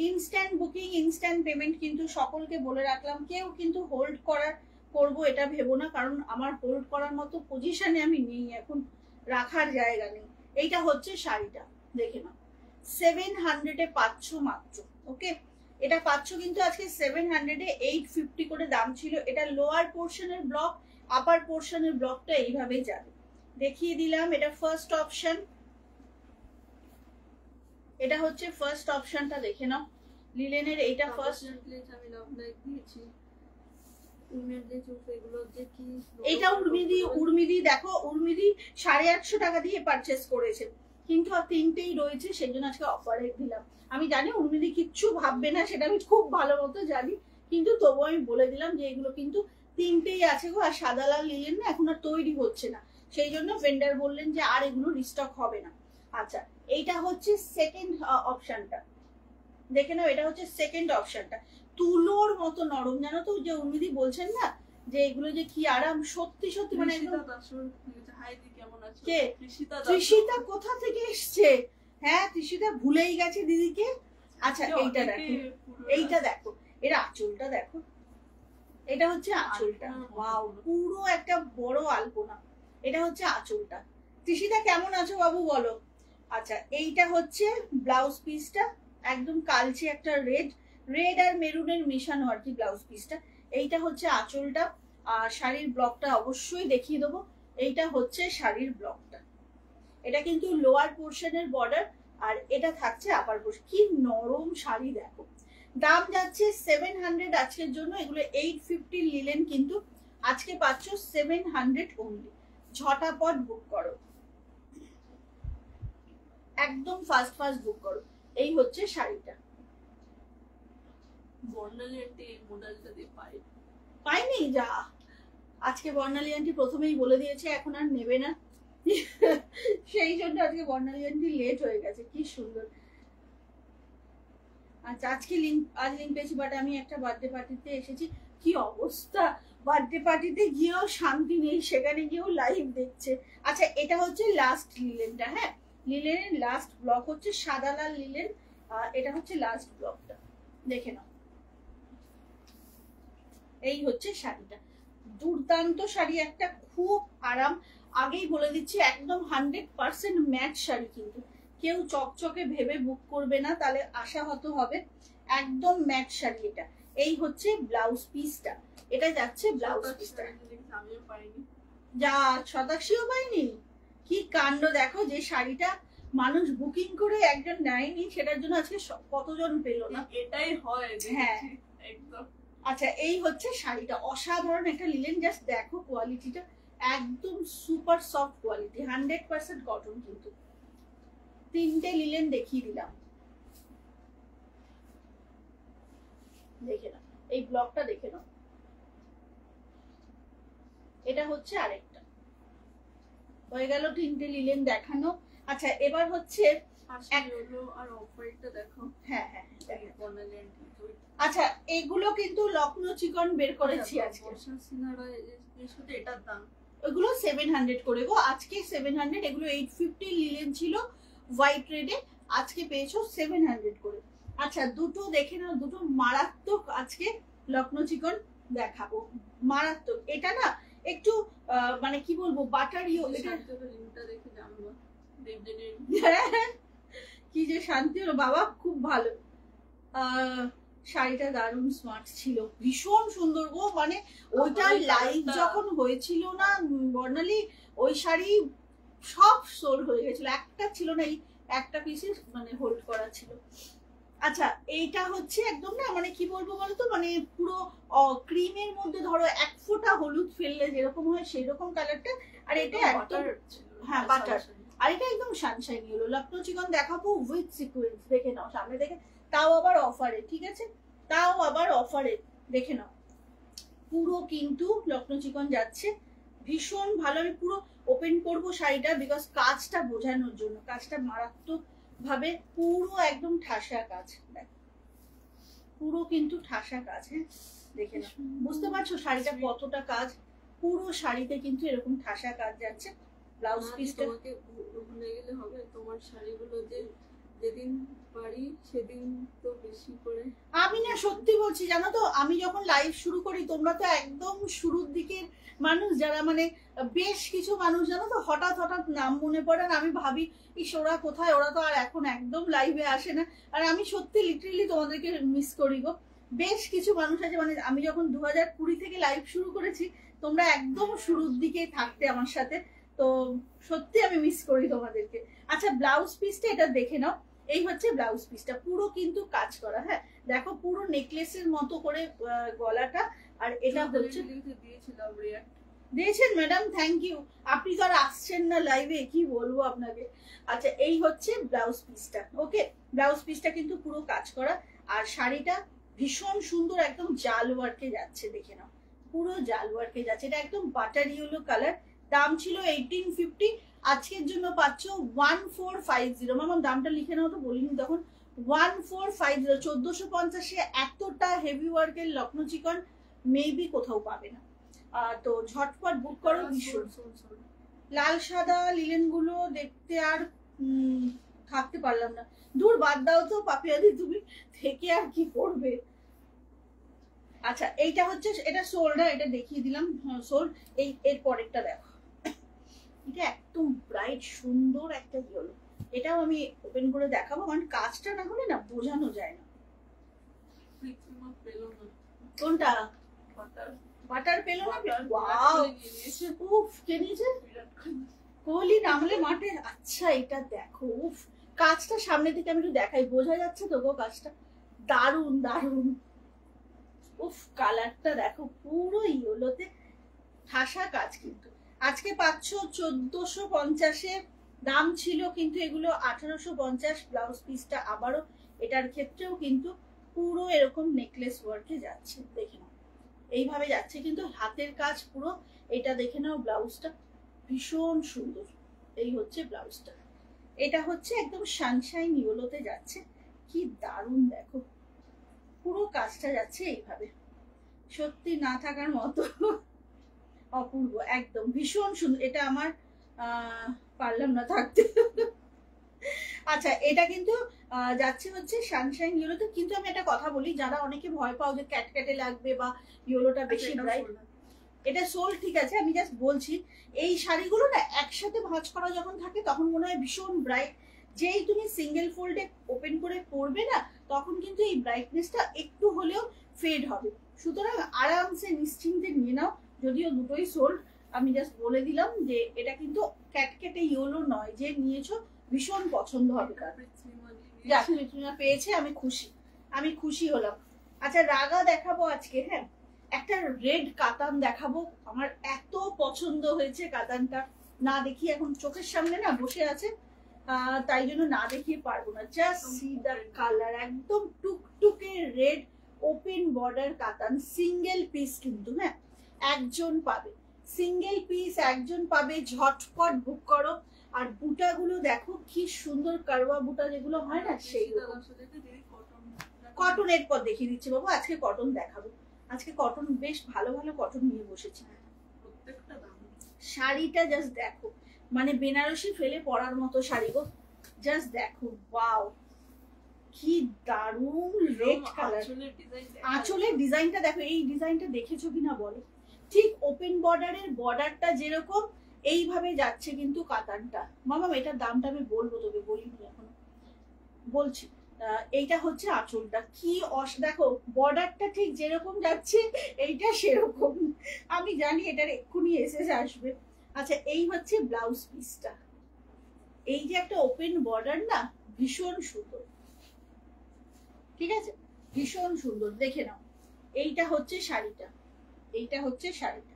ইনস্ট্যান্ট বুকিং ইনস্ট্যান্ট পেমেন্ট, কিন্তু সকলকে বলে রাখলাম কেউ কিন্তু হোল্ড করবো এটা ভেবো না, কারণ আমার হোল্ড করার মতো পজিশনে আমি নেই এখন, রাখার জায়গা নেই। এইটা হচ্ছে শাড়িটা, দেখে নাও, 700-এ পাচ্ছ মাত্র, ওকে। এটা পাচ্ছ কিন্তু আজকে 700-এ, 850 করে দাম ছিল। এটা লোয়ার পোর্শনের ব্লক, আপার পোর্শনের ব্লকটা এইভাবেই যাবে, দেখিয়ে দিলাম। এটা ফার্স্ট অপশন, এটা হচ্ছে ফার্স্ট অপশনটা, দেখে নাও লিলেনের। এইটা ফার্স্ট, আমি লাভ লাইক দিয়েছি। এইটা উর্মিদি দেখো, উর্মিদি 850 টাকা দিয়ে পারচেস করেছে, কিন্তু আর তিনটেই রয়েছে, সেই জন্য আজকে অফারে দিলাম। আমি জানি উর্মিদি কিচ্ছু ভাববে না, সেটা আমি খুব ভালো মতো জানি, কিন্তু তবু আমি বলে দিলাম যে এগুলো কিন্তু তিনটেই আছে গো। আর সাদা লাল লিলেন না এখন আর তৈরি হচ্ছে না, সেই জন্য ভেন্ডার বললেন যে আর এগুলো রিস্টক হবে না। আচ্ছা এইটা হচ্ছে সেকেন্ড অপশনটা, দেখে নাও, এটা হচ্ছে সেকেন্ড অপশনটা, তুলোর মতো নরম, জানো তো যে উর্মিদি বলছেন না যে এগুলো যে কি আরাম, সত্যি সত্যি মানে একদম। কে? তৃষিতা কোথা থেকে এসছে? হ্যাঁ তৃষিতা ভুলেই গেছে দিদিকে। আচ্ছা এইটা দেখো, এইটা দেখো, এর আঁচলটা দেখো, এটা হচ্ছে আঁচলটা, ওয়াও পুরো একটা বড় আলপনা। এটা হচ্ছে আঁচলটা। তৃষিতা কেমন আছো বাবু বলো। আচ্ছা এইটা হচ্ছে ব্লাউজ পিসটা, একদম কালচে একটা রেড আর মেরুনের মেশানো আর কি ব্লাউজ পিসটা। এইটা হচ্ছে আঁচলটা, আর শাড়ির ব্লকটা অবশ্যই দেখিয়ে দেবো। এইটা হচ্ছে শাড়ির ব্লকটা, এটা কিন্তু লোয়ার পোর্শনের বর্ডার, আর এটা থাকছে আপার পোর্শন। কি নরম শাড়ি দেখো, দাম যাচ্ছে 700 আজকের জন্য। এগুলো 850 লিলেন, কিন্তু আজকে পাচ্ছ 700 অনলি। ঝটাপট বুক করো, একদম ফাস্ট বুক করো। এই হচ্ছে শাড়িটা। বর্ণালী আন্টি এই মডেলটা দিয়ে পাইনি, যা আজকে বর্ণালী আন্টি প্রথমেই বলে দিয়েছে এখন আর নেবে না, সেই জন্য আজকে বর্ণালী আন্টি লেট হয়ে গেছে। কি সুন্দর। আচ্ছা আজকে আজ লিঙ্ক পেয়েছি, বাট আমি একটা বার্থডে পার্টিতে এসেছি। কি অবস্থা, বার্থডে পার্টিতে গিয়েও শান্তি নেই, সেখানে গিয়েও লাইভ দেখছে। আচ্ছা এটা হচ্ছে লাস্ট লিলেনটা, হ্যাঁ লিলেনের লাস্ট ব্লক হচ্ছে সাদা লাল লিলেন, এটা হচ্ছে লাস্ট ব্লকটা, দেখে নাও। এই হচ্ছে শাড়িটা, দুর্দান্ত শাড়ি একটা, খুব আরাম। আগেই বলে দিচ্ছি একদম 100% ম্যাট শাড়ি, কিন্তু কেউ চকচকে ভেবে বুক করবে না, তাহলে আশাহত হবে। একদম ম্যাট শাড়ি এটা। এই হচ্ছে ব্লাউজ পিসটা, এটা যাচ্ছে ব্লাউজ পিসটা। যা শতাক্ষীও পাইনি, কি কাণ্ড দেখো, যে শাড়িটা মানুষ বুকিং করে একজন নেয়নি, সেটার জন্য আজকে কতজন পেলো না। এটাই হয়, হ্যাঁ একদম। আচ্ছা এই হচ্ছে শাড়িটা, অসাধারণ একটা লিলেন, জাস্ট দেখো কোয়ালিটিটা, একদম সুপার সফট কোয়ালিটি, 100% কটন কিন্তু। তিনটে লিলেন দেখিয়ে দিলাম, দেখে নাও এই ব্লকটা দেখে নাও। এটা হচ্ছে আরেকটা, হয়ে গেল তিনটে লিলেন দেখানো। আচ্ছা এবার হচ্ছে আর অফারটা দেখো। হ্যাঁ হ্যাঁ, আচ্ছা এগুলো কিন্তু লখনৌ চিকন বের করেছি আজকে। এটার দাম এগুলো 700 করে গো, আজকে 700। এগুলো 850 লিলেন ছিল হোয়াইট রেডে, আজকে পেয়েছো 700 করে। আচ্ছা দুটো দেখে নাও, দুটো মারাত্মক আজকে লখনৌ চিকন দেখাবো, মারাত্মক। এটা না একটু মানে কি বলবো বাটারিও, এটা দেখে জানবো কি যে শান্তি হলো বাবা, খুব ভালো। শাড়িটা দারুণ স্মার্ট ছিল, ভীষণ সুন্দর গো। মানে ওইটা লাইভ যখন হয়েছিল না বর্ণালী, ওই শাড়ি সব সোল্ড হয়ে গেছিল, একটা ছিল না, এই একটা পিসে মানে হোল্ড করা ছিল। আচ্ছা এইটা হচ্ছে একদম না মানে কি বলবো বলতো, মানে পুরো ক্রিমের মধ্যে ধরো এক ফোঁটা হলুদ ফেললে যেরকম হয় সেই রকম কালারটা। আর এটা একদম হ্যাঁ বাটার, আর এটা একদম সানশাইনি হলো। লখনৌ চিকন দেখাবো উইথ সিকোয়েন্স, দেখে নাও সামনে দেখে, তাও আবার অফারে, ঠিক আছে, তাও আবার অফারে, দেখে নাও। পুরো কিন্তু লখনৌ চিকন যাচ্ছে, ভীষণ ভালো। আমি পুরো ওপেন করবো শাড়িটা বিকজ কাজটা বোঝানোর জন্য, কাজটা মারাত্মক ভাবে পুরো একদম ঠাসা কাজ, পুরো কিন্তু ঠাসা কাজ। হ্যাঁ দেখে নাও, বুঝতে পারছো শাড়িটা কতটা কাজ, পুরো শাড়িতে কিন্তু এরকম ঠাসা কাজ যাচ্ছে। ব্লাউজ পিসটা তোমাকে ভুলে গেলে হবে, তোমার শাড়িগুলো যে যেদিন পারি সেদিন তো বেশি করে। আমি না সত্যি বলছি জানো তো, আমি যখন লাইভ শুরু করি, তোমরা তো একদম শুরুর দিকের মানুষ যারা, মানে বেশ কিছু মানুষ জানো তো হঠাৎ হঠাৎ নাম মনে পড়ে, আর আমি ভাবি ইস ওরা কোথায়, ওরা তো আর এখন একদম লাইভে আসে না। আর আমি সত্যি লিটারেলি তোমাদেরকে মিস করি গো। বেশ কিছু মানুষ আছে, মানে আমি যখন 2020 থেকে লাইভ শুরু করেছি, তোমরা একদম শুরুর দিকে থাকতে আমার সাথে, তো সত্যি আমি মিস করি তোমাদেরকে। আচ্ছা ব্লাউজ পিসটা এটা দেখে নাও, এই হচ্ছে ব্লাউজ পিসটা, পুরো কিন্তু কাজ করা। হ্যাঁ দেখো পুরো নেকলেসের মতো করে গলাটা, আর এটা হচ্ছে দিয়েছেন ম্যাডাম, থ্যাংক ইউ। আপনি তো আর আসছেন না লাইভে, কি বলবো আপনাকে। আচ্ছা এই হচ্ছে ব্লাউজ পিসটা, ওকে। ব্লাউজ পিসটা কিন্তু পুরো কাজ করা, আর শাড়িটা ভীষণ সুন্দর, একদম জাল ওয়ার্কে যাচ্ছে, দেখে নাও পুরো জাল ওয়ার্কে যাচ্ছে। এটা একদম বাটার ইয়েলো কালার, দাম ছিল 1850, আজকের জন্য পাচ্ছ 1450। মামার দামটা লিখে নাও তো, বলিনি তখন। 1450, 1450-এ এতটা হেভি ওয়ার্কের লখনৌ চিকন মেবি কোথাও পাবে না। তো ঝটপট বুক করো। ভীষণ লাল সাদা লিলেন গুলো দেখতে আর থাকতে পারলাম না, দূর বাদ দাও তো পাপিয়াদি, তুমি থেকে আর কি করবে। আচ্ছা এইটা হচ্ছে, এটা সোলটা, এটা দেখিয়ে দিলাম সোল। এই এর পরেরটা দেখো, এটা একদম ব্রাইট সুন্দর একটা ইয়েলো, এটাও আমি ওপেন করে দেখাবো, কারণ কাজটা না হলে না বোঝানো যায় না। কোনটা বাটার পেলো না? ওয়াও, উফ কে নিয়েছে? কোহলি নামলে মাঠে। আচ্ছা এটা দেখো, উফ কাজটা সামনে থেকে আমি একটু দেখাই, বোঝা যাচ্ছে তো গো কাজটা, দারুন দারুন। উফ কালারটা দেখো, পুরো ইয়েলোতে ঠাসা কাজ। কিন্তু আজকে পাচ্ছ 1450-এ, দাম ছিল কিন্তু এগুলো 1850। ব্লাউজ পিসটা আবারও এটার ক্ষেত্রেও কিন্তু পুরো এরকম নেকলেস ওয়ার্কে যাচ্ছে, দেখে নাও এইভাবে যাচ্ছে কিন্তু হাতের কাজ পুরো। এটা দেখে নাও ব্লাউজটা, ভীষণ সুন্দর। এই হচ্ছে ব্লাউজটা, এটা হচ্ছে একদম সানশাইন ইয়েলোতে যাচ্ছে, কি দারুণ দেখো পুরো কাজটা যাচ্ছে এইভাবে, সত্যি না থাকার মতো অপূর্ব, একদম ভীষণ সুন্দর। এটা আমার পারলাম না থাকতে। আচ্ছা এটা কিন্তু যাচ্ছে হচ্ছে সানশাইন ইয়েলোতে। কিন্তু আমি একটা কথা বলি, যারা অনেকে ভয় পাও যে ক্যাটক্যাটে লাগবে বা ইয়েলোটা বেশি ব্রাইট, এটা সোল ঠিক আছে, আমি জাস্ট বলছি এই শাড়িগুলো না একসাথে ভাঁজ করা যখন থাকে তখন মনে হয় ভীষণ ব্রাইট, যেই তুমি সিঙ্গেল ফোল্ডে ওপেন করে পরবে না তখন কিন্তু এই ব্রাইটনেসটা একটু হলেও ফেড হবে। সুতরাং আরামসে নিশ্চিন্তে নিয়ে নাও, যদিও দুটোই সোল্ড। আমি জাস্ট বলে দিলাম যে এটা কিন্তু ক্যাটক্যাটে ইয়েলো নয়, যে নিয়েছো ভীষণ পছন্দ হবে তার। যাক পেয়েছে, আমি খুশি, আমি খুশি হলাম। আচ্ছা রাগা দেখাবো আজকে, হ্যাঁ একটা রেড কাতান দেখাবো, আমার এত পছন্দ হয়েছে কাতানটা, না দেখি এখন চোখের সামনে না বসে আছে, তাই জন্য না দেখিয়ে পারবো না। জাস্ট সি দ্য কালার, একদম টুকটুকে রেড, ওপেন বর্ডার কাতান, সিঙ্গেল পিস কিন্তু, হ্যাঁ একজন পাবে, সিঙ্গেল পিস একজন পাবে, ঝটপট বুক করো। আর বুটাগুলো দেখো কি সুন্দর, কারওয়া বুটা যেগুলো হয় না সেই কটনের পর দেখিয়ে দিচ্ছি বাবু, আজকে কটন দেখাবো, আজকে কটন বেশ ভালো ভালো কটন নিয়ে বসেছি। শাড়িটা জাস্ট দেখো, মানে বেনারসি ফেলে পরার মতো শাড়ি গো, জাস্ট দেখো ওয়াও কি দারুণ রেড কালার। আঁচলের ডিজাইনটা দেখো, এই ডিজাইনটা দেখেছো কিনা বলো, ঠিক ওপেন বর্ডারের বর্ডারটা যেরকম এইভাবে যাচ্ছে কিন্তু কাতানটা। মামা এটার দামটা আমি বলবো, তবে বলিনি এখনো, বলছি। এইটা হচ্ছে আঁচলটা, কি দেখো বর্ডারটা ঠিক যেরকম যাচ্ছে এইটা সেরকম, আমি জানি এটার এক্ষুনি এসএস আসবে। আচ্ছা এই হচ্ছে ব্লাউজ পিসটা, এই যে একটা ওপেন বর্ডার না, ভীষণ সুন্দর, ঠিক আছে ভীষণ সুন্দর, দেখে নাও। এইটা হচ্ছে শাড়িটা, এইটা হচ্ছে শাড়িটা।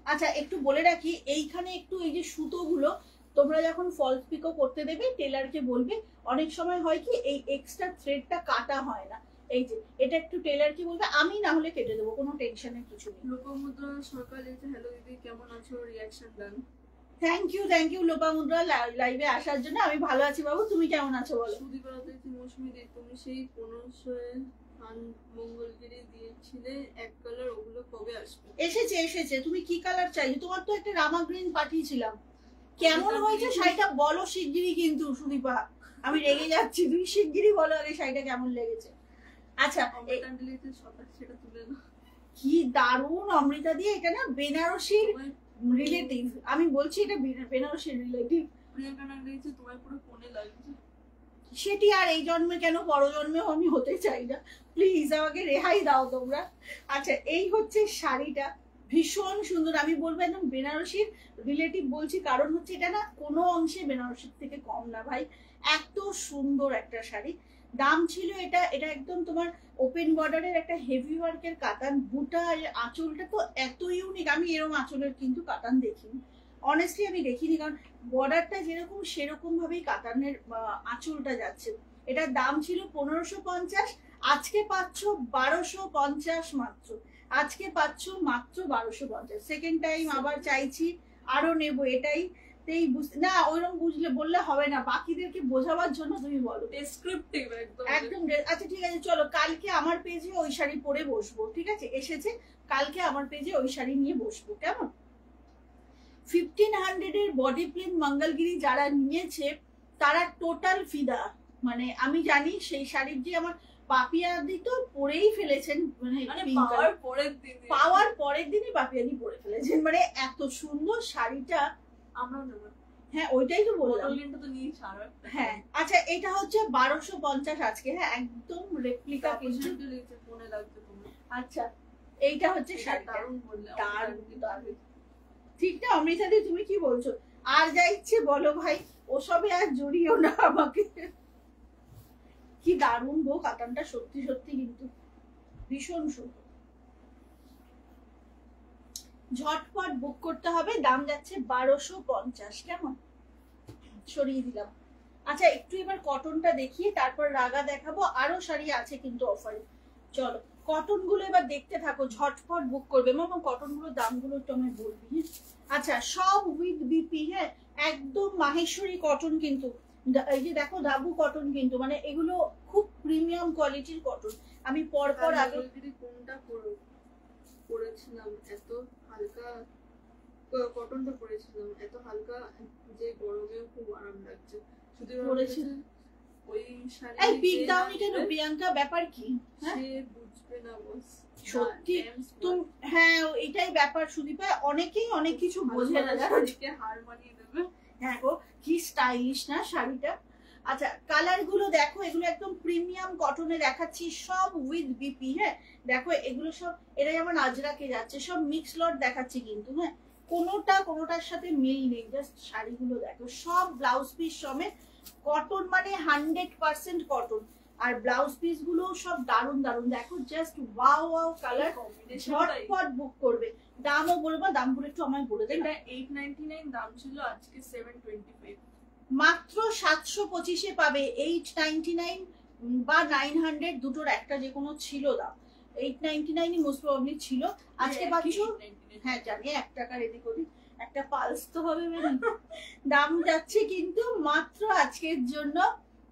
আচ্ছা একটু বলে রাখি, এইখানে একটু এই যে সুতোগুলো তোমরা যখন ফলস পিকো করতে দেবে টেলারকে বলবে, অনেক সময় হয় কি এই এক্সট্রা থ্রেডটা কাটা হয় না, এই যে এটা একটু টেলারকে বলবে, আমি না হলে কেটে দেবো, কোনো টেনশনের কিছু নেই। লোপামুদ্রা সরকার লিখেছে, হ্যালো দিদি কেমন আছো, রিঅ্যাকশন দেন। থ্যাংক ইউ লোপামুদ্রা লাইভে আসার জন্য। আমি ভালো আছি বাবু, তুমি কেমন আছো বলো। সুদীপাতে মৌসুমী দি, তুমি সেই 1500 মঙ্গলগিরি দিয়েছিলে এক কালার, ওগুলো কবে আসবে? এসেছে, তুমি কি কালার চাই? তোমার তো একটা রামা গ্রিন পাঠিয়েছিলাম, কেমন হয়েছে শাড়িটা বলো শিগগিরই কিন্তু সুদীপা, আমি রেগে যাচ্ছি, তুমি শিগগিরই বলো আগে শাড়িটা কেমন লেগেছে। আচ্ছা সেটা তুলে না, কি দারুণ অমৃতা দিয়ে, এটা না বেনারসির রিলেটিভ, আমি বলছি এটা বেনারসির রিলেটিভ। প্রিয়াঙ্কা না দিয়েছে, তোমার পুরো কোণে লাগছে। সেটি আর এই জন্মে কেন, পরজন্মেও আমি হতে চাই না, প্লিজ আমাকে রেহাই দাও তোমরা। আচ্ছা এই হচ্ছে শাড়িটা, ভীষণ সুন্দর, আমি বলবো একদম বেনারসির রিলেটিভ বলছি কারণ হচ্ছে এটা না কোনো অংশে বেনারসির থেকে কম না ভাই, এত সুন্দর একটা শাড়ি। দাম ছিল এটা একদম তোমার ওপেন বর্ডারের একটা হেভি ওয়ার্কের কাতান, বুটা আঁচলটা তো এত ইউনিক, আমি এরকম আঁচলের কিন্তু কাতান দেখিনি, অনেস্টলি আমি দেখিনি, কারণ বর্ডারটা যেরকম সেরকম ভাবেই কাতানের আঁচলটা যাচ্ছে। এটার দাম ছিল 1550, আজকে পাচ্ছ 1250 মাত্র, আজকে পাচ্ছ মাত্র 1250। সেকেন্ড টাইম আবার চাইছি, আরো নেব, এটাই না ওইরকম বুঝলে বললে হবে না, বাকিদেরকে বোঝাবার জন্য তুমি বলো ডেসক্রিপটিভ একদম। আচ্ছা ঠিক আছে চলো, কালকে আমার পেজে ওই শাড়ি পরে বসবো, ঠিক আছে এসেছে, কালকে আমার পেজে ওই শাড়ি নিয়ে বসবো, কেমন। 1500 এর বডি প্লেন মঙ্গলগিরি যারা নিয়েছে তারা টোটাল ফিদা, মানে আমি জানি সেই শাড়ির যে আমার পাপিয়াদি তো পরেই ফেলেছেন, মানে পাওয়ার পরের দিনই পাপিয়াদি পরে ফেলেছেন, মানে এত সুন্দর শাড়িটা। আমরাও নেব, হ্যাঁ ওইটাই তো বললাম। হ্যাঁ আচ্ছা এটা হচ্ছে 1250 আজকে, হ্যাঁ একদম রেপ্লিকা কিন্তু। আচ্ছা এইটা হচ্ছে শাড়িটা, দারুণ ঠিক না অমৃতা দি, তুমি কি বলছো? আর যা ইচ্ছে বলো ভাই, ওসবে আর জড়িও না আমাকে। কি দারুণ গো কাতানটা, সত্যি সত্যি কিন্তু ভীষণ সুন্দর। ঝটপট বুক করতে হবে, দাম যাচ্ছে 1250, কেমন সরিয়ে দিলাম। আচ্ছা একটু এবার কটনটা দেখিয়ে তারপর রাগা দেখাবো, আরো শাড়ি আছে কিন্তু অফারে, চলো কটন গুলো এবার দেখতে থাকো, ঝটপট বুক করবে। মামা কটন গুলোর দামগুলো একটু আমায় বলবি। আচ্ছা সব উইথ বিপি, হ্যাঁ একদম মাহেশ্বরী কটন কিন্তু, এই যে দেখো ডাবু কটন কিন্তু, মানে এগুলো খুব প্রিমিয়াম কোয়ালিটির কটন। আমি পরপর আগে কোনটা পরেছিলাম, এত হালকা কটনটা পরেছিলাম, এত হালকা যে গরমেও খুব আরাম লাগছে। শুধু পরেছি ওই শাড়ি, এই পিক দাওনি কেন প্রিয়াঙ্কা, ব্যাপার কি? সে বুঝবে না বস, সত্যি তুমি, হ্যাঁ এটাই ব্যাপার সুদীপা, অনেকেই অনেক কিছু বোঝে না, শাড়িকে হার মানিয়ে দেবে। হ্যাঁ গো কি স্টাইলিশ না শাড়িটা। আচ্ছা কালার গুলো দেখো, এগুলো একদম প্রিমিয়াম কটনে দেখাচ্ছি, সব উইথ বিপি, হ্যাঁ দেখো এগুলো সব, এরা যেমন আজরাকে যাচ্ছে, সব মিক্স লট দেখাচ্ছি কিন্তু, হ্যাঁ কোনোটার সাথে মিল নেই, জাস্ট শাড়িগুলো দেখো সব ব্লাউজ পিস সমেত কটন, মানে 100% কটন, আর ব্লাউজ পিস গুলো সব দারুন দারুন, দেখো জাস্ট ওয়াও ওয়াও কালার, ঝটপট বুক করবে। দামও বলবো, দামগুলো একটু আমায় বলে দেন। এটা 899 দাম ছিল, আজকে 725। মাত্র 725-এ পাবে। 899 বা 900 দুটোর একটা যে কোনো ছিল দাম। 899 মোস্ট প্রবাবলি ছিল, আজকে পাচ্ছ। হ্যাঁ জানি 1 টাকার এদিক ওদিক, একটা পালস তো হবে ম্যাডাম। দাম যাচ্ছে কিন্তু মাত্র আজকের জন্য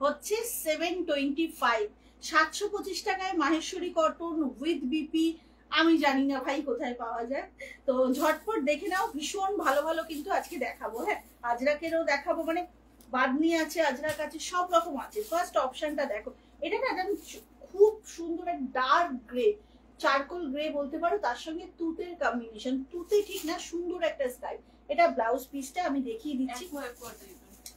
হচ্ছে 725। 725 টাকায় মাহেশ্বরী কটন উইথ বিপি। আমি জানি না ভাই কোথায় পাওয়া যায়, তো ঝটপট দেখে নাও। ভীষণ ভালো ভালো কিন্তু আজকে দেখাবো। হ্যাঁ আজরাকেরও দেখাবো, মানে বাদনি আছে, আজরাক আছে, সব রকম আছে। ফার্স্ট অপশনটা দেখো, এটা না একদম খুব সুন্দর এক ডার্ক গ্রে, চারকোল গ্রে বলতে পারো, তার সঙ্গে তুতের কম্বিনেশন। তুতে ঠিক না, সুন্দর একটা স্টাইল। এটা ব্লাউজ পিসটা আমি দেখিয়ে দিচ্ছি,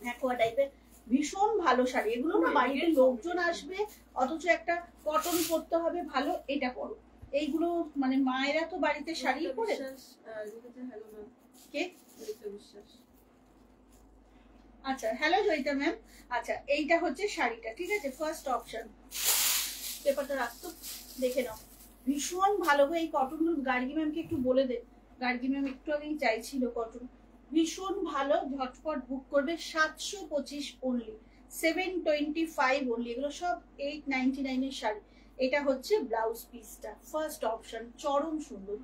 অ্যাকোয়া টাইপের। ভীষণ ভালো শাড়ি এগুলো না, বাড়িতে লোকজন আসবে অথচ একটা কটন পরতে হবে ভালো, এটা পরো। এইগুলো মানে মায়েরা তো বাড়িতে শাড়ি পরে। কে? আচ্ছা হ্যালো জয়িতা ম্যাম। আচ্ছা এইটা হচ্ছে শাড়িটা, ঠিক আছে। ফার্স্ট অপশন, পেপারটা রাখতো, দেখে নাও। ভীষণ ভালো এই কটন। গার্গী ম্যামকে একটু বলে দে, গার্গী ম্যাম একটু আগেই চাইছিল কটন। ভীষণ ভালো, ঝটপট বুক করবে। 725 অনলি, 725 অনলি। এগুলো সব 899 এর শাড়ি। এটা হচ্ছে ব্লাউজ পিসটা, ফার্স্ট অপশন, চরম সুন্দর।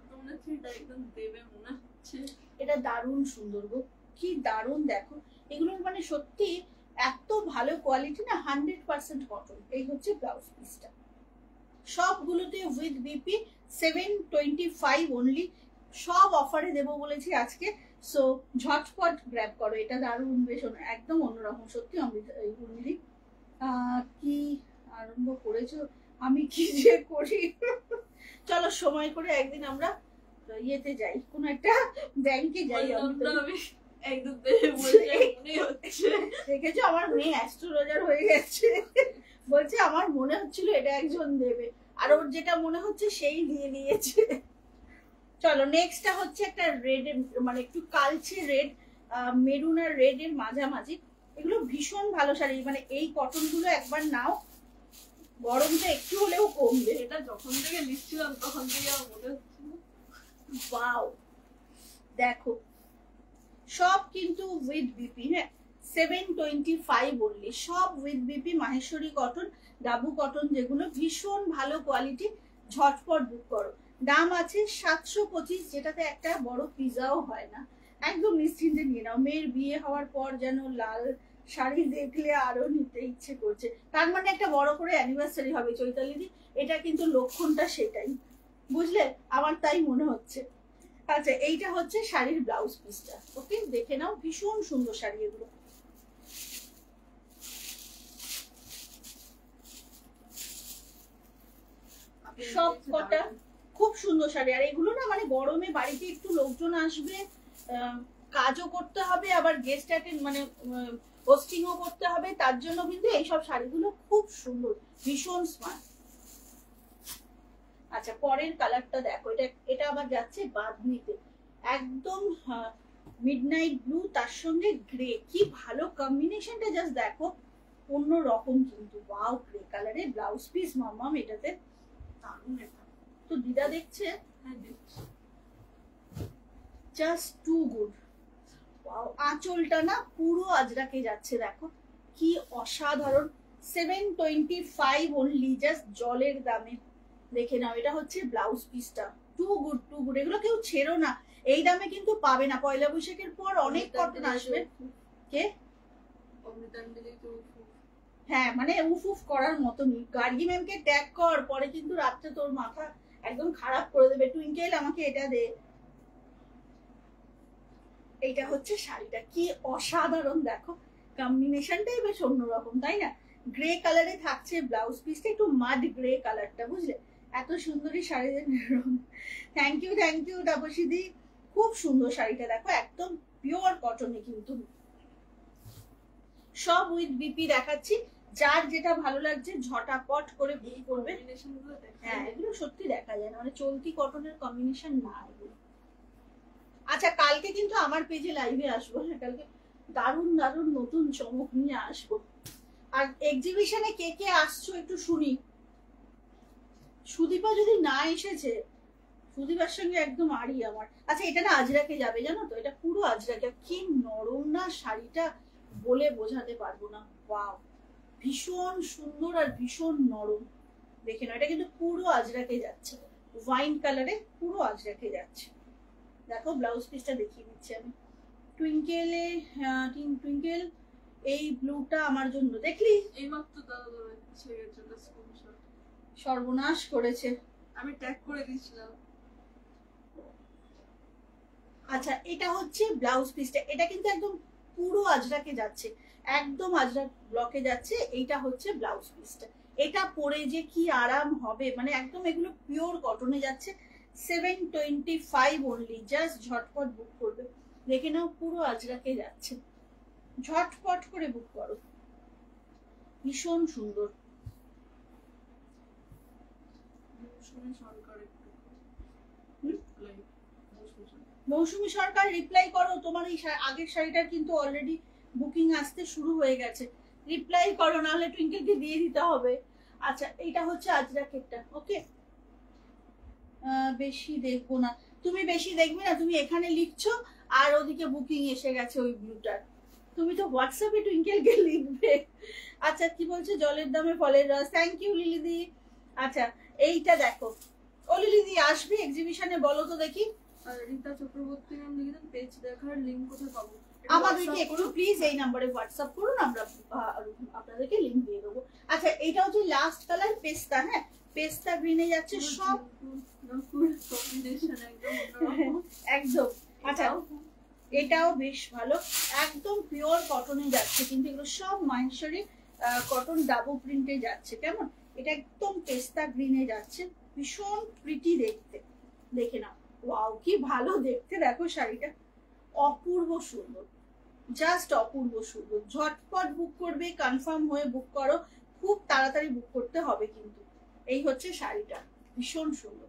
এটা দারুণ সুন্দর গো, কি দারুণ দেখো। এগুলোর মানে সত্যি এত ভালো কোয়ালিটি না, 100% কটন। এই হচ্ছে ব্লাউজ পিসটা, সবগুলোতে উইথ বিপি। 725 অনলি, সব অফারে দেবো বলেছি আজকে। সো ঝটপট গ্র্যাব করো, এটা দারুণ, বেশ একদম অন্যরকম সত্যি। অমৃতা উর্মিলি কি আরম্ভ করেছো, আমি কি যে করি। চলো সময় করে একদিন আমরা ইয়েতে যাই, কোন একটা ব্যাংকে যাই। দেখেছো আমার মেয়ে অ্যাস্ট্রোলজার হয়ে গেছে, বলছে আমার মনে হচ্ছিল এটা একজন দেবে, আর ওর যেটা মনে হচ্ছে সেই দিয়ে দিয়েছে। চলো নেক্সটটা হচ্ছে একটা রেড, মানে একটু কালচে রেড, মেরুন আর রেড এর মাঝামাঝি। এগুলো ভীষণ ভালো শাড়ি, মানে এই কটন গুলো একবার নাও, গরমটা একটু হলেও কমবে। এটা যখন থেকে নিচ্ছিলাম তখন থেকে আমার মনে হচ্ছিল ওয়াও, দেখো সব কিন্তু উইথ বিপি। হ্যাঁ 725 অনলি, সব with BP. Maheshwari cotton, dabu cotton, যেগুলো ভীষণ ভালো কোয়ালিটি। ঝটপট বুক করো। দাম আছে 725, যেটাতে একটা বড় পিজাও হয় না। একদম নিশ্চিন্তে নিয়ে নাও। মেয়ের বিয়ে হওয়ার পর যেন লাল শাড়ি দেখলে আরো নিতে ইচ্ছে করছে, তার মানে একটা বড় করে অ্যানিভার্সারি হবে চৈতালিদি। এটা কিন্তু লক্ষণটা সেটাই, বুঝলে, আমার তাই মনে হচ্ছে। আচ্ছা এইটা হচ্ছে শাড়ির ব্লাউজ পিসটা, ওকে দেখে নাও। ভীষণ সুন্দর শাড়ি এগুলো। সব কটা খুব সুন্দর শাড়ি। আর এগুলো না মানে গরমে বাড়িতে একটু লোকজন আসবে, কাজও করতে হবে, আবার গেস্ট অ্যাটেন্ড মানে হোস্টিংও করতে হবে, তার জন্য কিন্তু এইসব শাড়িগুলো খুব সুন্দর, ভীষণ স্মার্ট। আচ্ছা পরের কালারটা দেখো, এটা আবার যাচ্ছে বাদনিতে, একদম মিডনাইট ব্লু, তার সঙ্গে গ্রে। কি ভালো কম্বিনেশনটা, জাস্ট দেখো, অন্য রকম কিন্তু। ওয়াও, গ্রে কালারের ব্লাউজ পিস মাম্মাম, এটাতে দারুণ। এটা তো দিদা দেখছে, জাস্ট টু গুড। ওয়াও, আঁচলটা না পুরো আজরাকে যাচ্ছে, দেখো কি অসাধারণ। 725 অনলি, জাস্ট জলের দামে। দেখে নাও, এটা হচ্ছে ব্লাউজ পিসটা, টু গুড টু গুড। এগুলো কেউ ছেড়ো না, এই দামে কিন্তু পাবে না। পয়লা বৈশাখের পর অনেক কটন আসবে। কে? হ্যাঁ মানে উফ উফ করার মতনই। গার্গী ম্যামকে ট্যাগ কর, পরে কিন্তু রাত্রে তোর মাথা একদম খারাপ করে দেবে। টুইঙ্কেল আমাকে এটা দে। এইটা হচ্ছে শাড়িটা, কি অসাধারণ দেখো, কম্বিনেশনটাই বেশ অন্যরকম, তাই না? গ্রে কালারে থাকছে ব্লাউজ পিসটা, একটু মাড গ্রে কালারটা, বুঝলে? এত সুন্দরী শাড়ির রং। থ্যাংক ইউ তাপসীদি, খুব সুন্দর শাড়িটা দেখো, একদম পিওর কটনে কিন্তু। সব উইথ বিপি দেখাচ্ছি, যার যেটা ভালো লাগছে ঝটাপট করে বুক করবে। হ্যাঁ এগুলো সত্যি দেখা যায় না, মানে চলতি কটনের কম্বিনেশন না এগুলো। আচ্ছা কালকে কিন্তু আমার পেজে লাইভে আসবো, হ্যাঁ কালকে দারুণ দারুণ নতুন চমক নিয়ে আসবো। আর এক্সিবিশনে কে কে আসছো একটু শুনি। সুদীপা যদি না এসেছে, সুদীপার সঙ্গে একদম আড়ি আমার। আচ্ছা এটা না আজরাকে যাবে, জানো তো, এটা পুরো আজরাকে। কি নরম না শাড়িটা, বলে বোঝাতে পারবো না। ওয়াও, ভীষণ সুন্দর আর ভীষণ নরম। দেখে না, এটা কিন্তু পুরো আজরাকে যাচ্ছে, ওয়াইন কালারে পুরো আজরাকে যাচ্ছে। দেখো ব্লাউজ পিসটা দেখিয়ে দিচ্ছি আমি। টুইঙ্কেলে, টুইঙ্কেল এই ব্লুটা আমার জন্য, দেখলি এইমাত্র দাদা ছেড়ে গেছিল স্ক্রিনশট, সর্বনাশ করেছে। আমি ট্যাগ করে দিয়েছিলাম। আচ্ছা, এটা হচ্ছে ব্লাউজ পিসটা, এটা কিন্তু একদম পুরো আজরাকে যাচ্ছে, একদম আজরাক ব্লকে যাচ্ছে। এইটা হচ্ছে ব্লাউজ পিসটা, এটা পরে যে কি আরাম হবে, মানে একদম এগুলো পিওর কটনে যাচ্ছে। 725 অনলি, জাস্ট ঝটপট বুক করবে। দেখে নাও পুরো আজরাকে যাচ্ছে, ঝটপট করে বুক করো, ভীষণ সুন্দর। মৌসুমী সরকার একটু মৌসুমী সরকার রিপ্লাই করো, তোমার এই আগের শাড়িটার কিন্তু অলরেডি বুকিং আসতে শুরু হয়ে গেছে, রিপ্লাই করো, নাহলে টুইঙ্কেলকে দিয়ে দিতে হবে। আচ্ছা, এটা হচ্ছে আজরাকেরটা, ওকে। বেশি দেখবো না, তুমি বেশি দেখবে না, তুমি এখানে লিখছো আর ওদিকে বুকিং এসে গেছে ওই ব্লুটার, তুমি তো হোয়াটসঅ্যাপে টুইঙ্কেলকে লিখবে। আচ্ছা, কি বলছে, জলের দামে ফলের রস, থ্যাংক ইউ লিলিদি। আচ্ছা, এইটা দেখো, ও লিলিদি আসবে এক্সিবিশনে, বলো তো দেখি। রীতা চক্রবর্তী নাম লিখে দেন, পেজ দেখার লিংক কোথায় পাবো? আমাদেরকে একটু প্লিজ এই নম্বরে হোয়াটসঅ্যাপ করুন, আমরা আপনাদেরকে লিংক দিয়ে দেবো। আচ্ছা, এটা হচ্ছে লাস্ট কালার পেস্তা, হ্যাঁ পেস্তা গ্রিনে যাচ্ছে সব, একদম। আচ্ছা, এটাও বেশ ভালো, একদম পিওর কটনে যাচ্ছে, কিন্তু এগুলো সব মাইনসরি কটন ডাবল প্রিন্টে যাচ্ছে। কেমন, এটা একদম পেস্তা গ্রিনে যাচ্ছে, ভীষণ প্রিটি দেখতে। দেখে নাও, ওয়াও কি ভালো দেখতে, দেখো শাড়িটা অপূর্ব সুন্দর, জাস্ট অপূর্ব সুন্দর। ঝটপট বুক করবে, কনফার্ম হয়ে বুক করো, খুব তাড়াতাড়ি বুক করতে হবে কিন্তু। এই হচ্ছে শাড়িটা, ভীষণ সুন্দর।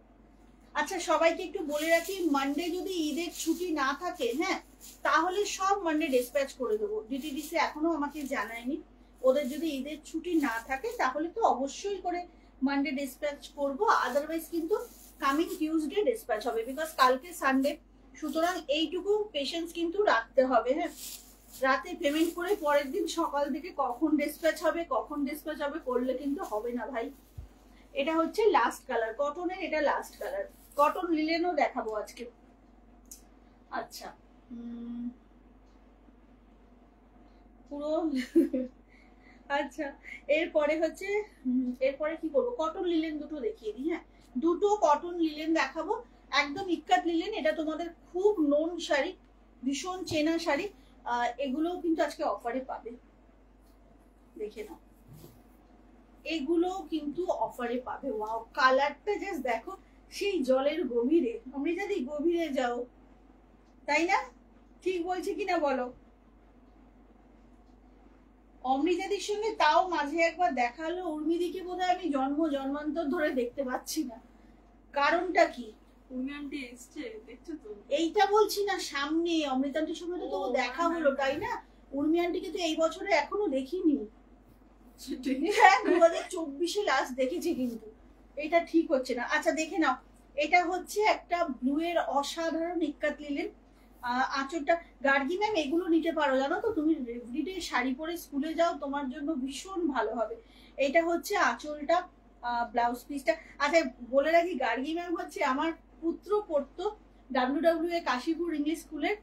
আচ্ছা, সবাইকে একটু বলে রাখি, মানডে যদি ঈদের ছুটি না থাকে, হ্যাঁ তাহলে সব মানডে ডিসপ্যাচ করে দেবো। ডিটিডিসি এখনো আমাকে জানায়নি, ওদের যদি ঈদের ছুটি না থাকে তাহলে তো অবশ্যই করে মানডে ডিসপ্যাচ করবো, আদারওয়াইজ কিন্তু কামিং টিউসডে ডিসপ্যাচ হবে, বিকজ কালকে সানডে। সুতরাং এইটুকু পেশেন্স কিন্তু রাখতে হবে, হ্যাঁ রাতে পেমেন্ট করে পরের দিন সকাল থেকে কখন ডিসপ্যাচ হবে করলে কিন্তু হবে না ভাই। এটা হচ্ছে লাস্ট কালার কটনের, এটা লাস্ট কালার কটন লিলেনও দেখাবো আজকে। আচ্ছা, পুরো আচ্ছা, এরপরে হচ্ছে এরপরে কি করবো, কটন লিলেন দুটো দেখিয়ে দিই। হ্যাঁ, দুটো কটন লিলেন দেখাবো, একদম ইক্কাত লিলেন, এটা তোমাদের খুব নোন শাড়ি, ভীষণ চেনা শাড়ি। এগুলোও কিন্তু আজকে অফারে পাবে, দেখে নাও, এগুলো কিন্তু অফারে পাবে। ওয়াও, কালারটা জাস্ট দেখো, সেই জলের গভীরে, অমৃতাদি গভীরে যাও, তাই না? ঠিক বলছি কিনা বলো? অমৃতাদির সঙ্গে তাও মাঝে একবার দেখা হলো, উর্মিদিকে বোধহয় আমি জন্মান্তর ধরে দেখতে পাচ্ছি না, কারণটা কি? উর্মি আন্টি এসছে, দেখছো তো? এইটা বলছি না, সামনে অমৃতান্টির সঙ্গে তো দেখা হলো, তাই না? উর্মি আন্টিকে তো এই বছরে এখনো দেখিনি, হ্যাঁ 2024-এ লাস্ট দেখেছি, কিন্তু এটা ঠিক হচ্ছে না। আচ্ছা, দেখে নাও, এটা হচ্ছে একটা ব্লু এর অসাধারণ ইক্কাত লিলেন। আঁচলটা, গার্গি ম্যাম এগুলো নিতে পারো, জানো তো, তুমি এভরিডে শাড়ি পরে স্কুলে যাও, তোমার জন্য ভীষণ ভালো হবে। এটা হচ্ছে আঁচলটা, ব্লাউজ পিসটা। আচ্ছা, বলে রাখি, গার্গি ম্যাম হচ্ছে আমার পুত্র পড়তো WWA কাশীপুর ইংলিশ স্কুলের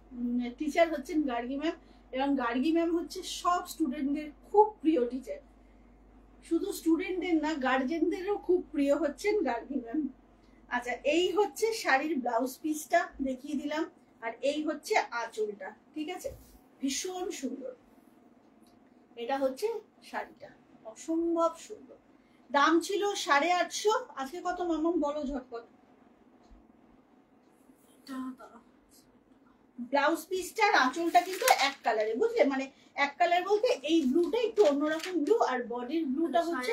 টিচার হচ্ছেন গার্গি ম্যাম, এবং গার্গি ম্যাম হচ্ছে সব স্টুডেন্টদের খুব প্রিয় টিচার, শুধু স্টুডেন্টদের না গার্জেনদেরও খুব প্রিয় হচ্ছেন গার্গি ম্যাম। আচ্ছা, এই হচ্ছে শাড়ির ব্লাউজ পিসটা দেখিয়ে দিলাম, আর এই হচ্ছে আঁচলটা, ঠিক আছে, ভীষণ সুন্দর। এটা হচ্ছে শাড়িটা, অসম্ভব সুন্দর। দাম ছিল 850, আজকে কত মামাম বলো ঝটপট। ব্লাউজ পিসটার আঁচলটা কিন্তু এক কালারে, বুঝলে, মানে এক কালার বলতে এই ব্লুটা একটু অন্যরকম ব্লু, আর বডির ব্লুটা হচ্ছে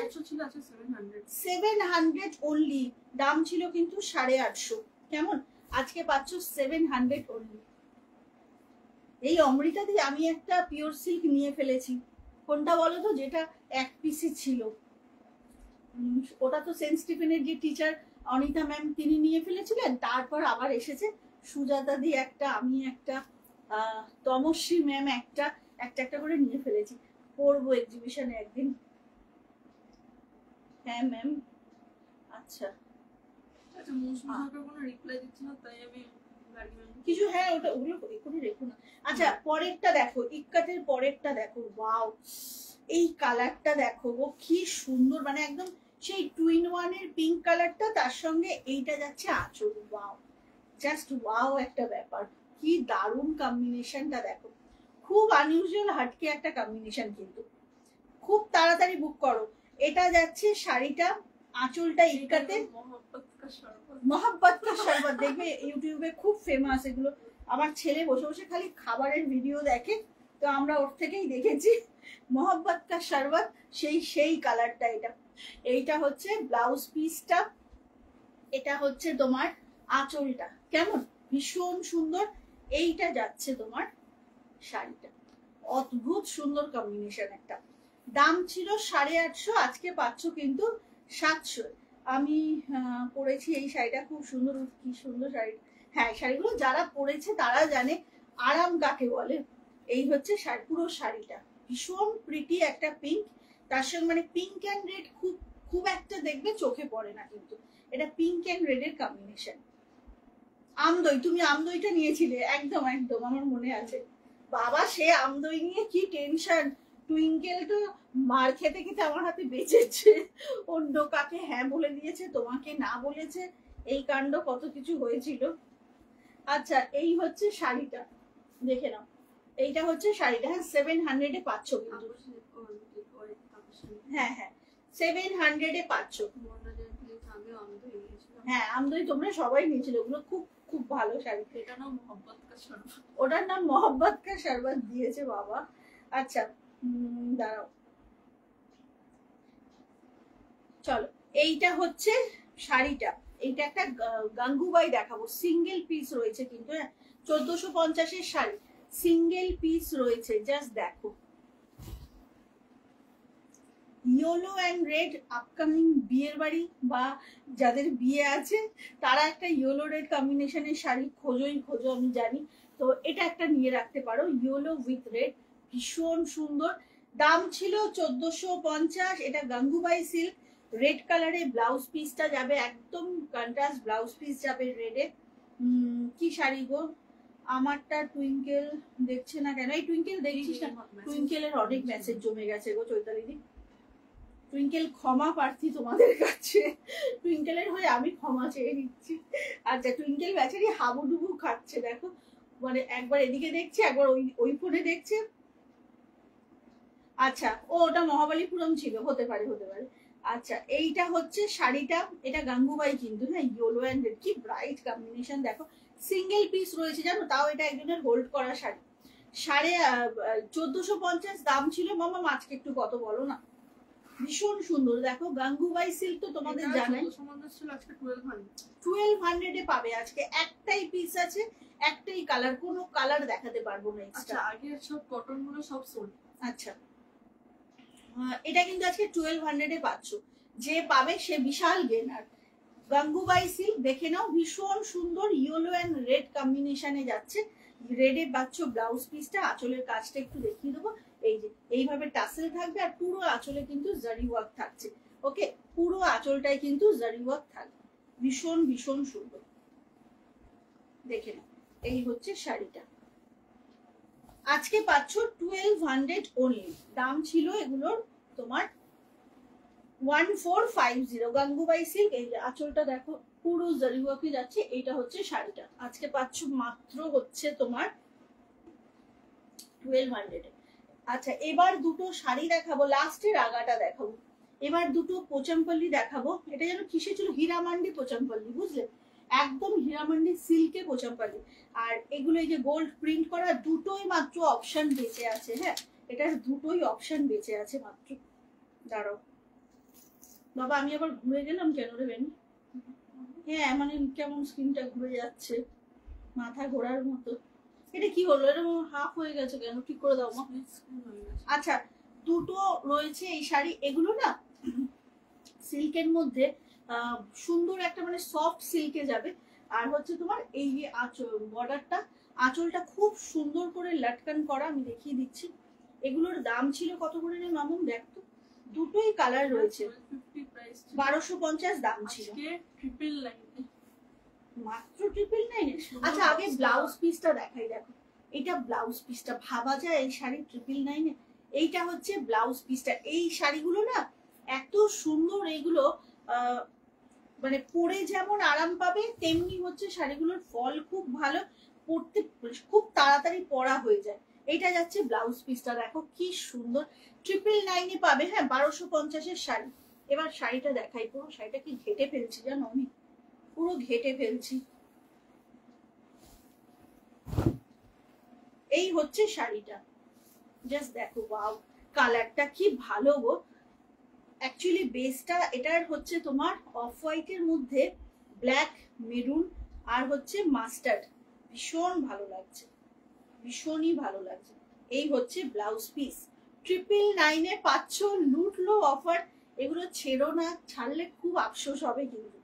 700 অনলি, দাম ছিল কিন্তু 850। কেমন, আজকে পাচ্ছ 700 অনলি। এই অমৃতা দিয়ে আমি একটা পিওর সিল্ক নিয়ে ফেলেছি, কোনটা বলো তো, যেটা এক পিসি ছিল, ওটা তো সেন্ট স্টিফেনের যে টিচার অনিতা ম্যাম তিনি নিয়ে ফেলেছিলেন, তারপর আবার এসেছে সুজাতা দি একটা, আমি একটা, তমশ্রী ম্যাম একটা, একটা একটা করে নিয়ে ফেলেছি, পরবো এক্সিবিশনে একদিন। হ্যাঁ ম্যাম। আচ্ছা আচ্ছা, মৌসুমী সরকার কোনো রিপ্লাই দিচ্ছে না, তাই আমি কিছু, হ্যাঁ ওটা ওগুলো এক্ষুনি রেখো না। আচ্ছা পরেরটা দেখো, ইক্কাতের পরেরটা দেখো, ওয়াও এই কালারটা দেখো গো, কি সুন্দর, মানে একদম সেই টুইন ওয়ানের পিঙ্ক কালারটা, তার সঙ্গে এইটা যাচ্ছে আঁচল, ওয়াও জাস্ট ওয়াও একটা ব্যাপার, কি দারুণ কম্বিনেশনটা দেখো, খুব আনইউজুয়াল হাটকে একটা কম্বিনেশন, কিন্তু খুব তাড়াতাড়ি বুক করো। এটা যাচ্ছে শাড়িটা, আঁচলটা ইক্কাতে মহাব্বত কা শরবত, দেখবে ইউটিউবে খুব ফেমাস এগুলো। আমার ছেলে বসে বসে খালি খাবারের ভিডিও দেখে, তো আমরা ওর থেকেই দেখেছি। মহাব্বত কা শরবত, সেই কালারটা এটা। এইটা হচ্ছে ব্লাউজ পিসটা, এটা হচ্ছে তোমার আঁচলটা, কেমন ভীষণ সুন্দর। এইটা যাচ্ছে তোমার শাড়িটা, অদ্ভুত সুন্দর কম্বিনেশন একটা। দাম ছিল 850, আজকে পাচ্ছ কিন্তু 700। আমি পরেছি এই শাড়িটা, খুব সুন্দর, কি সুন্দর শাড়ি। হ্যাঁ শাড়িগুলো যারা পরেছে তারা জানে আরাম কাকে বলে। এই হচ্ছে পুরো শাড়িটা, ভীষণ প্রিটি একটা পিঙ্ক, তার সঙ্গে মানে পিঙ্ক অ্যান্ড রেড খুব খুব একটা দেখবে চোখে পড়ে না, কিন্তু এটা পিঙ্ক অ্যান্ড রেড এর কম্বিনেশন। আমদই, তুমি আমদইটা নিয়েছিলে, একদম একদম আমার মনে আছে। বাবা সে আমদই নিয়ে কি টেনশন, টুইঙ্কেল তো মার খেতে খেতে আমার হাতে বেঁচেছে, অন্য কাকে হ্যাঁ বলে দিয়েছে, তোমাকে না বলেছে, এই কাণ্ড কত কিছু হয়েছিল। আচ্ছা এই হচ্ছে শাড়িটা, দেখে নাও, এইটা হচ্ছে শাড়িটা, হ্যাঁ 700 পাচ্ছ কিন্তু, হ্যাঁ হ্যাঁ 700 পাচ্ছ। হ্যাঁ আমদই তোমরা সবাই নিয়েছিল, ওগুলো খুব খুব ভালো শাড়ি। এটা নাম মোহাম্মদ কা শরবত, ওটার নাম মোহাম্মদ কা শরবত দিয়েছে বাবা। আচ্ছা দাঁড়াও, চলো এইটা হচ্ছে শাড়িটা, এইটা একটা গাঙ্গুবাই দেখাবো, সিঙ্গেল পিস রয়েছে কিন্তু, হ্যাঁ 1450 শাড়ি, সিঙ্গেল পিস রয়েছে, জাস্ট দেখো। ইয়েলো অ্যান্ড রেড, আপকামিং বিয়ের বাড়ি বা যাদের বিয়ে আছে তারা একটা ইয়েলো রেড কম্বিনেশনের শাড়ি খোঁজোই খোঁজো, আমি জানি। তো এটা একটা নিয়ে রাখতে পারো, ইয়েলো উইথ রেড, ভীষণ সুন্দর। দাম ছিল 1450, এটা গাঙ্গুবাই সিল্ক, রেড কালারে ব্লাউজ পিসটা যাবে, একদম কন্ট্রাস্ট ব্লাউজ পিস যাবে রেডে। কি শাড়ি গো, আমারটা টুইঙ্কেল দেখছে না কেন, এই টুইঙ্কেল দেখছিস না, টুইঙ্কেলের অনেক মেসেজ জমে গেছে গো চৈতালি দি। টুইঙ্কেল ক্ষমা প্রার্থী তোমাদের কাছে, টুইঙ্কেলের হয়ে আমি ক্ষমা চেয়ে নিচ্ছি। আচ্ছা টুইঙ্কেল বেচারি হাবুডুবু খাচ্ছে দেখো, মানে একবার এদিকে দেখছে, একবার ওই ফোনে দেখছে। আচ্ছা ও ওটা মহাবালিপুরম ছিল, হতে পারে হতে পারে। আচ্ছা এইটা হচ্ছে শাড়িটা, এটা গাঙ্গুবাই কিন্তু, হ্যাঁ ইয়েলো অ্যান্ড রেড, কি ব্রাইট কম্বিনেশন দেখো, সিঙ্গেল পিস রয়েছে জানো, তাও এটা একজনের হোল্ড করা শাড়ি। 1450 দাম ছিল। মামা আজকে একটু কত বলো না, ভীষণ সুন্দর দেখো, গাঙ্গুবাই সিল্ক তো তোমাদের জানাই, 1200 পাবে আজকে, একটাই পিস আছে, একটাই কালার, কোনো কালার দেখাতে পারবো না এক্সট্রা। আগে সব কটন গুলো সব সোল্ড। আচ্ছা এটা কিন্তু আজকে 1200 পাচ্ছ, যে পাবে সে বিশাল গেনার। গাঙ্গুবাই সিল্ক দেখে নাও, ভীষণ সুন্দর ইয়েলো অ্যান্ড রেড কম্বিনেশনে যাচ্ছে, রেডে পাচ্ছ ব্লাউজ পিসটা, আঁচলের কাজটা একটু দেখিয়ে দেবো, এই যে এইভাবে টাসেল থাকবে, আর পুরো আঁচলে কিন্তু জারি ওয়ার্ক থাকছে, ওকে পুরো আঁচলটাই কিন্তু জারি ওয়ার্ক থাকবে, ভীষণ ভীষণ সুন্দর, দেখে নাও। এই হচ্ছে শাড়িটা, আজকে পাচ্ছ 1200 অনলি, দাম ছিল এগুলোর তোমার 1450। গাঙ্গুবাই সিল্ক, এই যে আঁচলটা দেখো পুরো জারি ওয়ার্কে যাচ্ছে, এইটা হচ্ছে শাড়িটা, আজকে পাচ্ছ মাত্র হচ্ছে তোমার 1200। আচ্ছা এবার দুটো শাড়ি দেখাবো, লাস্টের আগাটা দেখাবো, এবার দুটো পোচামপল্লি দেখাবো। এটা যেন কিসে ছিল, হীরামান্ডি পোচামপল্লি, বুঝলে, একদম হীরামান্ডি সিল্কে পোচামপল্লি। আর এগুলো এই যে গোল্ড প্রিন্ট করা, দুটোই মাত্র অপশন বেঁচে আছে, হ্যাঁ এটার দুটোই অপশন বেঁচে আছে মাত্র। দাঁড়াও বাবা, আমি আবার ঘুরে গেলাম কেন রে বেনি, হ্যাঁ মানে কেমন স্ক্রিনটা ঘুরে যাচ্ছে, মাথা ঘোরার মতো, এটা কি হলো, এটা হাফ হয়ে গেছে কেন, ঠিক করে দাও মা। আচ্ছা দুটো রয়েছে এই শাড়ি, এগুলো না সিল্কের মধ্যে সুন্দর একটা মানে সফট সিল্কে যাবে, আর হচ্ছে তোমার এই যে আঁচল বর্ডারটা, আঁচলটা খুব সুন্দর করে লাটকান করা, আমি দেখিয়ে দিচ্ছি, এগুলোর দাম ছিল কত করে রে মামুন? দেখ তো, দুটোই কালার রয়েছে, 1250 দাম ছিল, মাত্র 999। আচ্ছা আগে ব্লাউজ পিসটা দেখাই, দেখো এটা ব্লাউজ পিসটা, ভাবা যায় এই শাড়ি 999। এইটা হচ্ছে ব্লাউজ পিসটা। এই শাড়িগুলো না এত সুন্দর, এইগুলো মানে পরে যেমন আরাম পাবে তেমনি হচ্ছে শাড়িগুলোর ফল খুব ভালো, পরতে খুব তাড়াতাড়ি পরা হয়ে যায়। এটা যাচ্ছে ব্লাউজ পিসটা, দেখো কি সুন্দর, 999 পাবে। হ্যাঁ 1250-এর শাড়ি। এবার শাড়িটা দেখাই, পুরো শাড়িটা কি ঘেটে ফেলছি জানো আমি, পুরো ঘেটে ফেলছি। এই হচ্ছে শাড়িটা, জাস্ট দেখো, ওয়াও কালারটা কি ভালো গো। অ্যাকচুয়ালি বেসটা এটার হচ্ছে তোমার অফ হোয়াইটের মধ্যে ব্ল্যাক, মেরুন আর হচ্ছে মাস্টার্ড, ভীষণ ভালো লাগছে, ভীষণই ভালো লাগছে। এই হচ্ছে ব্লাউজ পিস, 999-এ পাচ্ছ, লুটলো অফার। এগুলো ছেড়ো না, ছাড়লে খুব আফসোস হবে কিন্তু।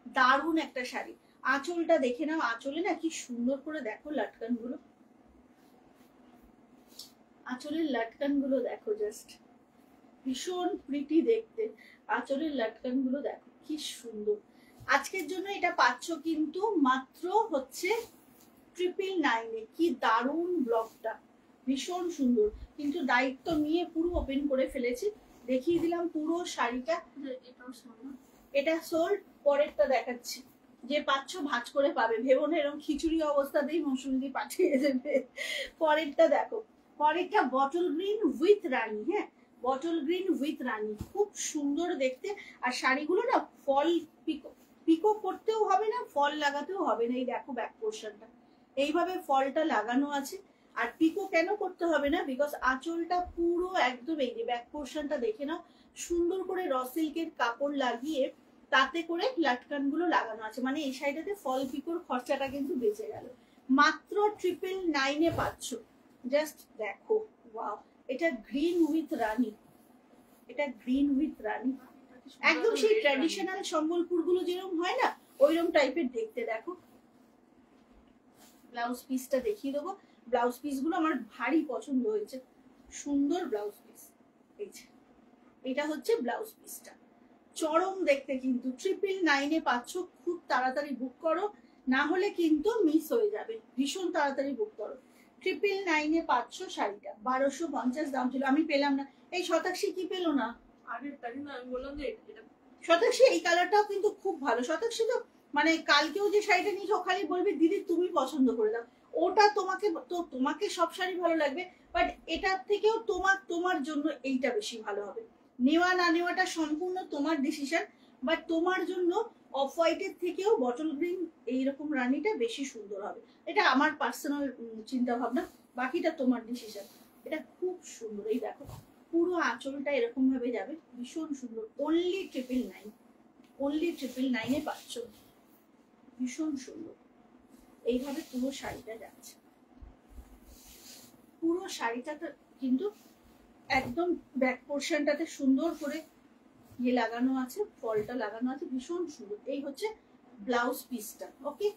দারুণ একটা শাড়ি। আঁচলটা দেখে নাও, আঁচলে না কি সুন্দর করে দেখো লাটকান গুলো, আঁচলের লাটকান গুলো দেখো, জাস্ট ভীষণ প্রিটি দেখতে। আঁচলের লাটকান গুলো দেখো কি সুন্দর। আজকের জন্য এটা পাচ্ছ কিন্তু মাত্র হচ্ছে 999-এ। কি দারুণ ব্লগটা, ভীষণ সুন্দর। কিন্তু দায়িত্ব নিয়ে পুরো ওপেন করে ফেলেছি, দেখিয়ে দিলাম পুরো শাড়িটা। এটা সোল্ড, পরেরটা দেখাচ্ছি। যে পাচ্ছ ভাঁজ করে পাবে, ভেবো না এরকম খিচুড়ি অবস্থাতেই মৌসুমী পাঠিয়ে দেবে। পরেরটা দেখো, পরেরটা বটল গ্রিন উইথ রানী। হ্যাঁ বটল গ্রিন উইথ রানী, খুব সুন্দর দেখতে। আর শাড়িগুলো না ফল পিকো করতেও হবে না, ফল লাগাতেও হবে না। এই দেখো ব্যাক পোর্শনটা এইভাবে ফলটা লাগানো আছে। আর পিকো কেন করতে হবে না, বিকজ আঁচলটা পুরো একদম, এই যে ব্যাক পোর্শনটা দেখে নাও, সুন্দর করে র সিল্কের কাপড় লাগিয়ে তাতে করে লাটকান গুলো লাগানো আছে। মানে এই শাড়িটাতে ফল পিকোর খরচাটা কিন্তু বেঁচে গেল। মাত্র 999-এ পাচ্ছ, জাস্ট দেখো, ওয়াও। এটা গ্রিন উইথ রানী, এটা গ্রিন উইথ রানী, একদম সেই ট্র্যাডিশনাল সম্বলপুর গুলো যেরকম হয় না ওইরকম টাইপের দেখতে। দেখো ব্লাউজ পিসটা দেখিয়ে দেবো। ব্লাউজ পিস গুলো আমার ভারী পছন্দ হয়েছে, সুন্দর ব্লাউজ পিস। এই যে এটা হচ্ছে ব্লাউজ পিসটা, চরম দেখতে কিন্তু। 999-এ পাচ্ছ, খুব তাড়াতাড়ি বুক করো, না হলে কিন্তু মিস হয়ে যাবে। ভীষণ তাড়াতাড়ি বুক করো। 999-এ পাচ্ছ শাড়িটা, 1250 দাম ছিল, আমি পেলাম না। এই শতাক্ষী কি পেলো না? শতাক্ষী এই কালারটাও কিন্তু খুব ভালো। শতাক্ষী তো মানে কালকেও যে শাড়িটা নিয়েছো খালি বলবে দিদি তুমি পছন্দ করে দাও, ওটা তোমাকে তো, তোমাকে সব শাড়ি ভালো লাগবে, বাট এটার থেকেও তোমার জন্য এইটা বেশি ভালো হবে। নেওয়া না নেওয়াটা সম্পূর্ণ তোমার ডিসিশন, বাট তোমার জন্য অফ হোয়াইটের থেকেও বটল গ্রিন এইরকম রানীটা বেশি সুন্দর হবে। এটা আমার পার্সোনাল চিন্তা ভাবনা, বাকিটা তোমার ডিসিশন। এটা খুব সুন্দর, এই দেখো পুরো আঁচলটা এরকম ভাবে যাবে, ভীষণ সুন্দর। অনলি 999, অনলি 999-এ পাচ্ছ, ভীষণ সুন্দর। এইভাবে পুরো শাড়িটা যাচ্ছে, পুরো শাড়িটাতে কিন্তু একদম ব্যাক পোর্শনটাতে সুন্দর করে ইয়ে লাগানো আছে, ফলটা লাগানো আছে, ভীষণ সুন্দর। এই হচ্ছে ব্লাউজ পিসটা। ওকে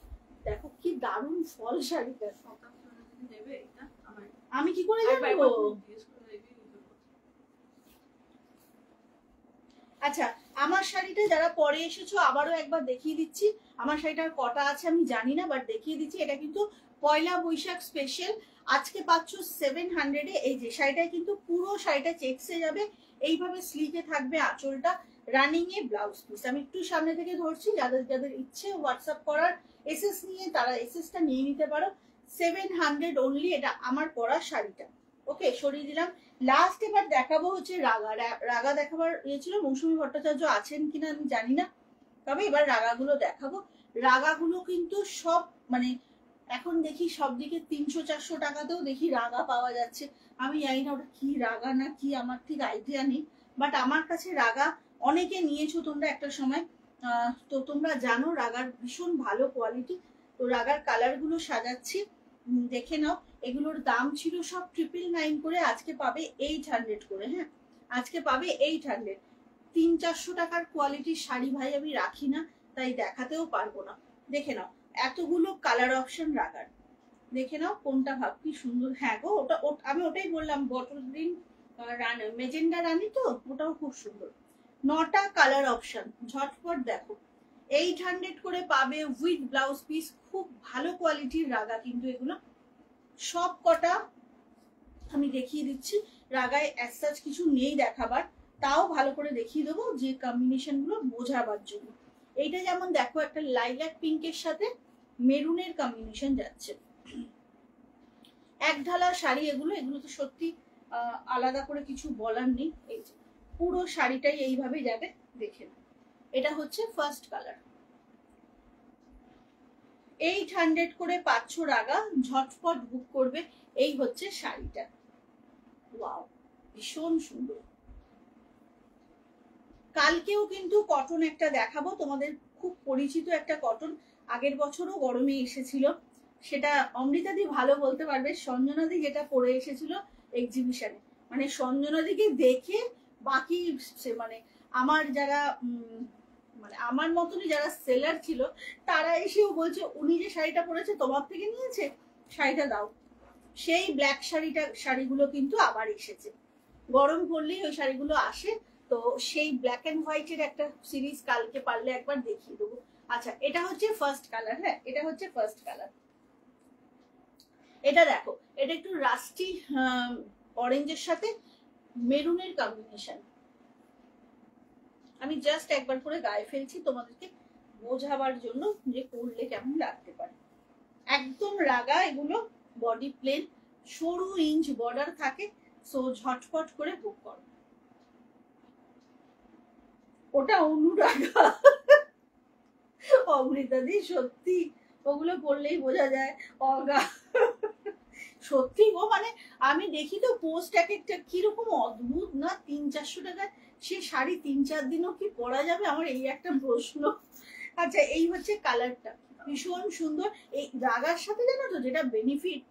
দেখো কি দারুণ ফল শাড়িটা। আমি কি করে জানবো? আচ্ছা আমার শাড়িটা যারা পরে এসেছো আবারও একবার দেখিয়ে দিচ্ছি। আমার শাড়িটার কটা আছে আমি জানি না, বাট দেখিয়ে দিচ্ছি। এটা কিন্তু পয়লা বৈশাখ স্পেশাল, আজকে পাচ্ছ 700-এ। এই যে শাড়িটায় কিন্তু পুরো শাড়িটা চেক্সে যাবে, এইভাবে স্লিভে থাকবে আঁচলটা, রানিং এ ব্লাউজ পিস। আমি একটু সামনে থেকে ধরছি, যাদের যাদের ইচ্ছে হোয়াটসঅ্যাপ করার এসএস নিয়ে তারা এসএসটা নিয়ে নিতে পারো। 700 অনলি, এটা আমার পরা শাড়িটা। ওকে সরিয়ে দিলাম। লাস্ট এবার দেখাবো হচ্ছে রাগা। রাগা দেখাবার ইয়ে ছিল, মৌসুমী ভট্টাচার্য আছেন কিনা আমি জানি না, তবে এবার রাগাগুলো দেখাবো। রাগাগুলো কিন্তু সব মানে এখন দেখি সব দিকে 300-400 টাকাতেও দেখি রাগা পাওয়া যাচ্ছে। আমি জানি না ওটা কি রাগা না কি, আমার ঠিক আইডিয়া নেই, বাট আমার কাছে রাগা অনেকে নিয়েছো তোমরা একটা সময়, তো তোমরা জানো রাগার ভীষণ ভালো কোয়ালিটি। তো রাগার কালার গুলো সাজাচ্ছি, দেখে নাও। এগুলোর দাম ছিল সব 999 করে, আজকে পাবে 800 করে। হ্যাঁ আজকে পাবে 800। 300-400 টাকার কোয়ালিটির শাড়ি ভাই আমি রাখি না, তাই দেখাতেও পারবো না। দেখে নাও এতগুলো কালার অপশন রাগার, দেখে নাও কোনটা ভাব, কি সুন্দর। হ্যাঁ গো, আমি ওটাই বললাম, বটল গ্রিন রানী, মেজেন্ডা রানী তো, ওটাও খুব সুন্দর। 9টা কালার অপশন, ঝটপট দেখো। 800 করে পাবে উইথ ব্লাউজ পিস। খুব ভালো কোয়ালিটির রাগা কিন্তু এগুলো সব কটা। আমি দেখিয়ে দিচ্ছি, রাগায় অ্যাজ সাচ কিছু নেই দেখাবার, তাও ভালো করে দেখিয়ে দেবো যে কম্বিনেশন গুলো বোঝাবার জন্য। এইটা যেমন দেখো একটা লাইলাক পিঙ্কের সাথে মেরুনের কম্বিনেশন যাচ্ছে, এক ঢালা শাড়ি এগুলো। এগুলো তো সত্যি আলাদা করে কিছু বলার নেই। এই যে পুরো শাড়িটাই এইভাবে যাবে, দেখে নাও। এটা হচ্ছে ফার্স্ট কালার। 800 করে পাচ্ছ রাগা, ঝটপট বুক করবে। এই হচ্ছে শাড়িটা, ওয়াও ভীষণ সুন্দর। কালকেও কিন্তু কটন একটা দেখাবো তোমাদের, খুব পরিচিত একটা কটন, আগের বছরও গরমে এসেছিল। সেটা অমৃতাদি ভালো বলতে পারবে, সঞ্জনাদি যেটা পরে এসেছিল এক্সিবিশনে, মানে সঞ্জনাদিকে দেখে বাকি মানে আমার যারা মানে আমার মতনই যারা সেলার ছিল তারা এসেও বলছে উনি যে শাড়িটা পরেছে তোমার থেকে নিয়েছে, শাড়িটা দাও। সেই ব্ল্যাক শাড়িগুলো কিন্তু আবার এসেছে, গরম পড়লেই ওই শাড়িগুলো আসে। তো সেই ব্ল্যাক এন্ড হোয়াইটের একটা সিরিজ কালকে পারলে একবার দেখিয়ে দেবো। আচ্ছা, এটা হচ্ছে ফার্স্ট কালার। হ্যাঁ, এটা হচ্ছে ফার্স্ট কালার। এটা দেখো, এটা একটু রাস্টি অরেঞ্জের সাথে মেরুনের কম্বিনেশন। আমি জাস্ট একবার করে গায়ে ফেলছি তোমাদেরকে বোঝাবার জন্য যে পরলে কেমন লাগতে পারে। একদম রাগা এগুলো, বডি প্লেন, সরু ইঞ্চ বর্ডার থাকে। সো ঝটপট করে বুক করো। ওটা অনুরাগা। অমৃতাদি সত্যি ওগুলো পড়লেই বোঝা যায় অগা। সত্যি গো, মানে আমি দেখি তো পোস্ট এক একটা কিরকম অদ্ভুত না, 300-400 টাকায় সে শাড়ি 3-4 দিনও কি পরা যাবে, আমার এই একটা প্রশ্ন। আচ্ছা, এই হচ্ছে কালারটা, ভীষণ সুন্দর। এই রাগার সাথে জানো তো যেটা বেনিফিট,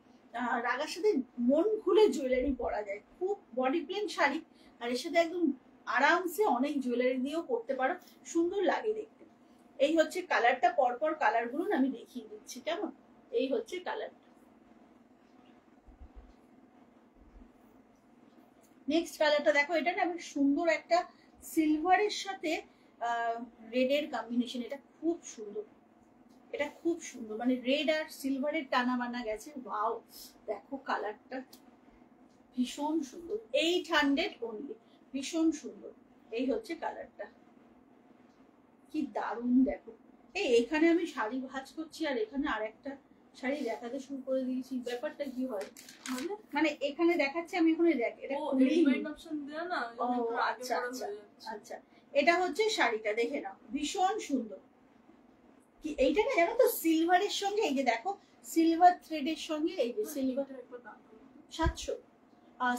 রাগার সাথে মন খুলে জুয়েলারি পরা যায়। খুব বডি প্লেন শাড়ি, আর এর সাথে একদম আরামসে অনেক জুয়েলারি দিয়েও পরতে পারো, সুন্দর লাগে দেখতে। এই হচ্ছে কালারটা, পরপর কালার গুলো আমি দেখিয়ে দিচ্ছি কেমন। এই হচ্ছে কালারটা। নেক্সট কালারটা দেখো, এটা না সুন্দর একটা সিলভারের সাথে রেডের কম্বিনেশন। এটা খুব সুন্দর, এটা খুব সুন্দর, মানে রেড আর সিলভারের টানা বানা গেছে। ওয়াও, দেখো কালারটা ভীষণ সুন্দর। 800 অনলি, ভীষণ সুন্দর। এই হচ্ছে কালারটা, কি দারুণ দেখো। এখানে আমি শাড়ি ভাঁজ করছি আর এখানে আরেকটা শাড়ি দেখাতে শুরু করে দিয়েছি, ব্যাপারটা কি হয় মানে এখানে দেখাচ্ছে আমি এখানে দেখ, এটা অপশন দেয়া না। ও আচ্ছা আচ্ছা আচ্ছা, এটা হচ্ছে শাড়িটা, দেখে নাও ভীষণ সুন্দর। কি এইটা না জানো তো সিলভারের সঙ্গে, এই যে দেখো সিলভার থ্রেডের সঙ্গে, এই যে সিলভার 700,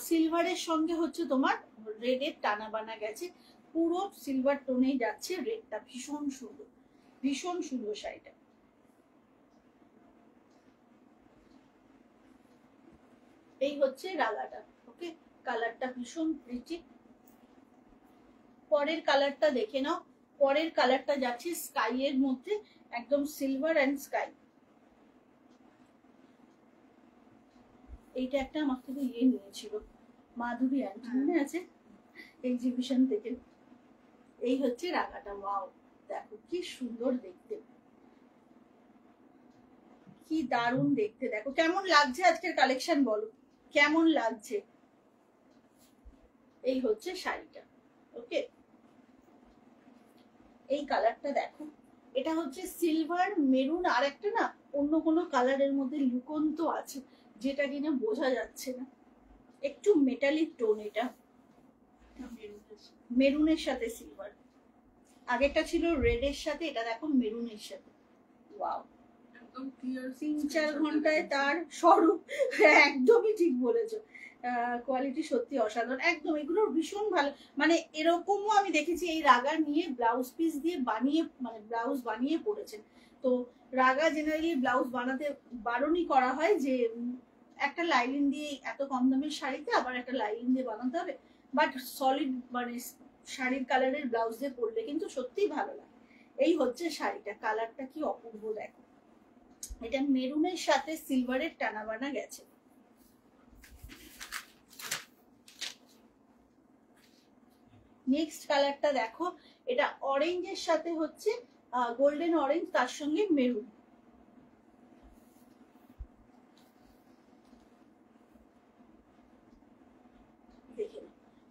সিলভারের সঙ্গে হচ্ছে তোমার রেডের টানা বানা গেছে, পুরো সিলভার টোনেই যাচ্ছে রেডটা। ভীষণ সুন্দর, ভীষণ সুন্দর শাড়িটা। এই হচ্ছে রাগাটা, ওকে। কালারটা ভীষণ প্রিটি। পরের কালারটা দেখে নাও, পরের কালারটা যাচ্ছে স্কাই এর মধ্যে, একদম সিলভার এন্ড স্কাই। এইটা একটা আমার থেকে নিয়েছিল মাধুরী আন্টি, মনে আছে এক্সিবিশন থেকে। এই হচ্ছে রাগাটা, ওয়াও দেখো কি সুন্দর দেখতে, কি দারুণ দেখতে। দেখো কেমন লাগছে আজকের কালেকশন, বলো কেমন লাগছে। এই হচ্ছে শাড়িটা, ওকে। এই কালারটা দেখো, এটা হচ্ছে সিলভার মেরুন, আর একটা না অন্য কোনো কালারের মধ্যে লুকন্ত আছে যেটা কিনা বোঝা যাচ্ছে না, একটু মেটালিক টোন। এটা মেরুনের সাথে সিলভার, আগেরটা ছিল রেডের সাথে, এটা দেখো মেরুনের সাথে। ওয়াও, 3-4 ঘন্টায় তার স্বরূপ। একদমই ঠিক বলেছো, কোয়ালিটি সত্যি অসাধারণ একদম। এগুলো ভীষণ ভালো, মানে এরকমও আমি দেখেছি এই রাগা নিয়ে ব্লাউজ পিস দিয়ে বানিয়ে, মানে ব্লাউজ বানিয়ে পড়েছেন। তো রাগা জেনারেলি ব্লাউজ বানাতে বারণই করা হয় যে একটা লাইলিন দিয়ে এত কম দামের শাড়িতে আবার একটা লাইলিন দিয়ে বানাতে হবে, বাট সলিড মানে শাড়ির কালারের ব্লাউজ দিয়ে পরলে কিন্তু সত্যিই ভালো লাগে। এই হচ্ছে শাড়িটা, কালারটা কি অপূর্ব দেখো, এটা মেরুনের সাথে সিলভারের টানা বানা গেছে। নেক্সট কালারটা দেখো, এটা অরেঞ্জের সাথে হচ্ছে গোল্ডেন অরেঞ্জ, তার সঙ্গে মেরুন। দেখে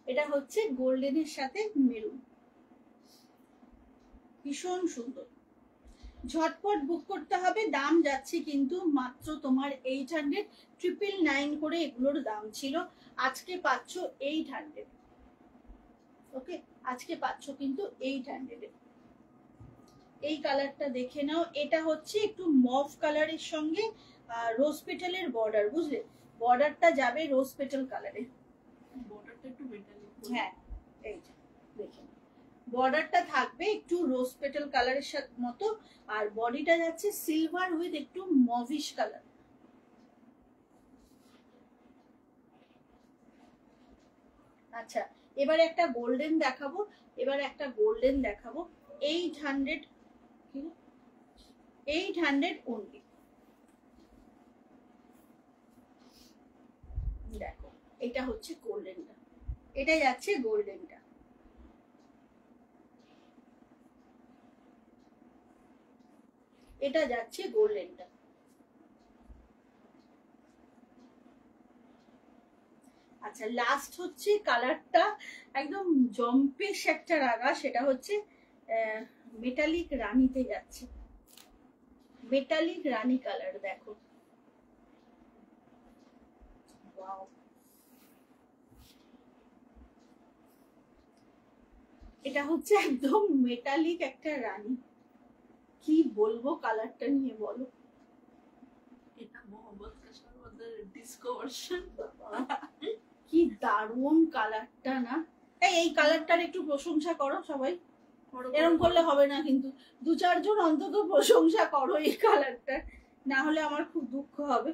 এটা হচ্ছে গোল্ডেনের সাথে মেরুন, ভীষণ সুন্দর। ঝটপট বুক করতে হবে। দাম যাচ্ছে কিন্তু মাত্র তোমার 800, 999 করে এগুলোর দাম ছিল, আজকে পাচ্ছ 800। ওকে, আজকে পাচ্ছ কিন্তু 800 এ। এই কালারটা দেখে নাও, এটা হচ্ছে একটু মভ কালারের সঙ্গে রোজ পেটালের বর্ডার, বুঝলে? বর্ডারটা যাবে রোজ পেটাল কালারে, বর্ডারটা একটু মেটালিক। হ্যাঁ এই যে দেখে, বর্ডারটা থাকবে একটু রোজ পেটাল কালারের সাথে মতো, আর বডিটা যাচ্ছে সিলভার উইথ একটু মভিশ কালার। আচ্ছা, এবার একটা গোল্ডেন দেখাবো, এবার একটা গোল্ডেন দেখাবো। 800 অনলি। দেখো এটা হচ্ছে গোল্ডেনটা, এটা যাচ্ছে গোল্ডেনটা। এটা যাচ্ছে গোল্ডেনটা। আচ্ছা, লাস্ট হচ্ছে কালারটা একদম জম্পেশ একটা রাগা, সেটা হচ্ছে মেটালিক রানীতে যাচ্ছে, মেটালিক রানী কালার। দেখো ওয়াও, এটা হচ্ছে একদম মেটালিক একটা রানী। কি বলবো কালারটা নিয়ে, বলো? এটা মোহাম্মদ কাশারওয়াদের ডিস্কো ভার্সন। কি দারুণ কালারটা না? এই কালারটার একটু প্রশংসা করো সবাই, এরকম করলে হবে না কিন্তু, 2-4 জন অন্তত প্রশংসা করো এই কালারটা, না হলে আমার খুব দুঃখ হবে।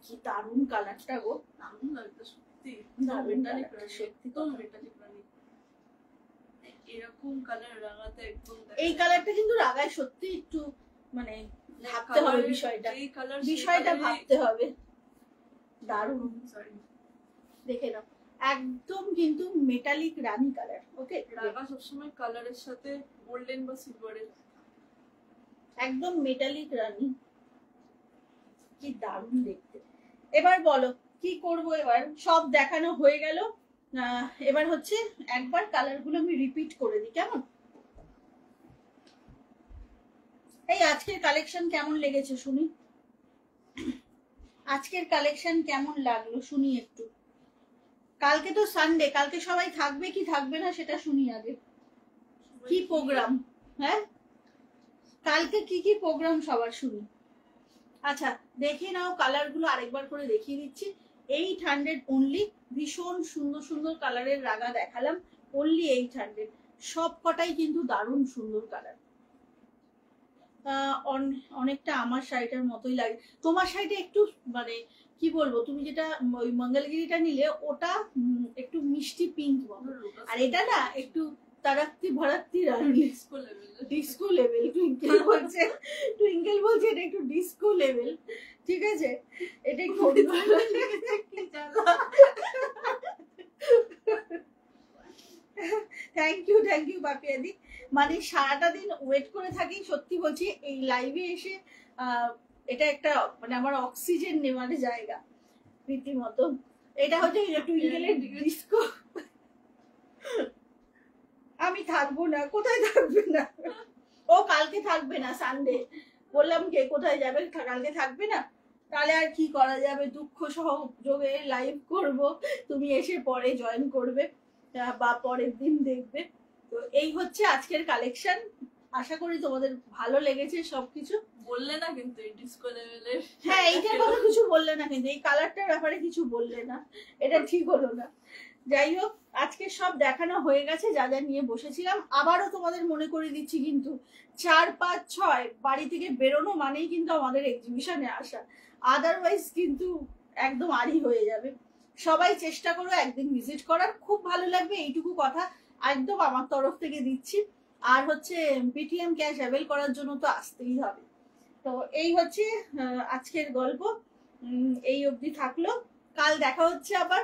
কি দারুণ কালারটা গো, দারুণ লাগতো সত্যি। দারুণ মেটালিক কালারটা, রানী, সত্যি একদম কথা। মেটালিক রানী। এরকম কালার রাগাতে একদম এই কালারটা কিন্তু রাগায় সত্যি একটু মানে ভাবতে হবে বিষয়টা, এই কালার বিষয়টা ভাবতে হবে। দারুণ, সরি দেখে নাও একদম কিন্তু মেটালিক রানী কালার। ওকে, রাগা সবসময় কালারের সাথে গোল্ডেন বা সিলভারের, একদম মেটালিক রানী, কি দারুণ দেখতে। এবার বলো কি করব, এবার সব দেখানো হয়ে গেল, এবার হচ্ছে একবার কালার গুলো আমি রিপিট করে দিই, কেমন? এই আজকের কালেকশন কেমন লেগেছে শুনি, আজকের কালেকশন কেমন লাগলো শুনি একটু। কালকে তো সানডে, কালকে সবাই থাকবে কি থাকবে না সেটা শুনি আগে। কি প্রোগ্রাম? হ্যাঁ, কালকে কি কি প্রোগ্রাম সবার শুনি। আচ্ছা দেখে নাও, কালার গুলো আরেকবার করে দেখিয়ে দিচ্ছি। 800 অনলি, ভীষণ সুন্দর সুন্দর কালারের রাগা দেখালাম, অনলি 800। সব কটাই কিন্তু দারুণ সুন্দর কালার। অনেকটা আমার শাড়িটার মতোই লাগে। তোমার শাড়িটা একটু মানে কি বলবো, তুমি যেটা ওই মঙ্গলগিরিটা নিলে ওটা একটু মিষ্টি পিঙ্ক মতো, আর এটা না একটু তারাক্তি ভরাক্তি রানী, disco level. Disco level. Twinkle বলছে, টুইঙ্কেল বলছে এটা একটু ডিস্কো লেভেল, ঠিক আছে? এটা একটু থ্যাংক ইউ পাপিয়াদি। মানে সারাটা দিন ওয়েট করে থাকি, সত্যি বলছি এই লাইভে এসে এটা একটা মানে আমার অক্সিজেন নেওয়ার জায়গা রীতিমতো। এটা হচ্ছে টুইঙ্কেলের ডিস্কো। আমি থাকবো না, কোথায় থাকবে না? ও কালকে থাকবে না, সানডে। বললাম কে কোথায় যাবে, কালকে থাকবে না, তাহলে আর কি করা যাবে, দুঃখ সহযোগে লাইভ করব, তুমি এসে পরে জয়েন করবে বা পরের দিন দেখবে। তো এই হচ্ছে আজকের কালেকশন, আশা করি তোমাদের ভালো লেগেছে সবকিছু। বললে না কিন্তু এই ডিস্কো লেভেলের, হ্যাঁ এইটার কথা কিছু বললে না, কিন্তু এই কালারটার ব্যাপারে কিছু বললে না, এটা ঠিক হলো না। যাই হোক, আজকে সব দেখানো হয়ে গেছে যা যা নিয়ে বসেছিলাম। আবারও তোমাদের মনে করে দিচ্ছি কিন্তু 4, 5, 6 বাড়ি থেকে বেরোনো মানেই কিন্তু আমাদের এক্সিবিশনে আসা, আদারওয়াইজ কিন্তু একদম আড়ি হয়ে যাবে। সবাই চেষ্টা করো একদিন ভিজিট করার, খুব ভালো লাগবে, এইটুকু কথা একদম আমার তরফ থেকে দিচ্ছি। আর হচ্ছে পেটিএম ক্যাশ অ্যাভেল করার জন্য তো আসতেই হবে। তো এই হচ্ছে আজকের গল্প, এই অবধি থাকলো। কাল দেখা হচ্ছে আবার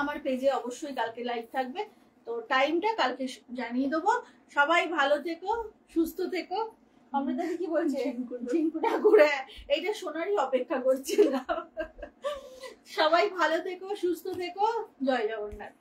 আমার পেজে, অবশ্যই কালকে লাইভ থাকবে, তো টাইমটা কালকে জানিয়ে দেবো। সবাই ভালো থেকো, সুস্থ থেকো। আমরা দেখি কি বলছে ঝিঙ্কুটা ঘুরে এইটা শোনারই অপেক্ষা করছে না। সবাই ভালো থেকো, সুস্থ থেকো, জয় জগন্নাথ।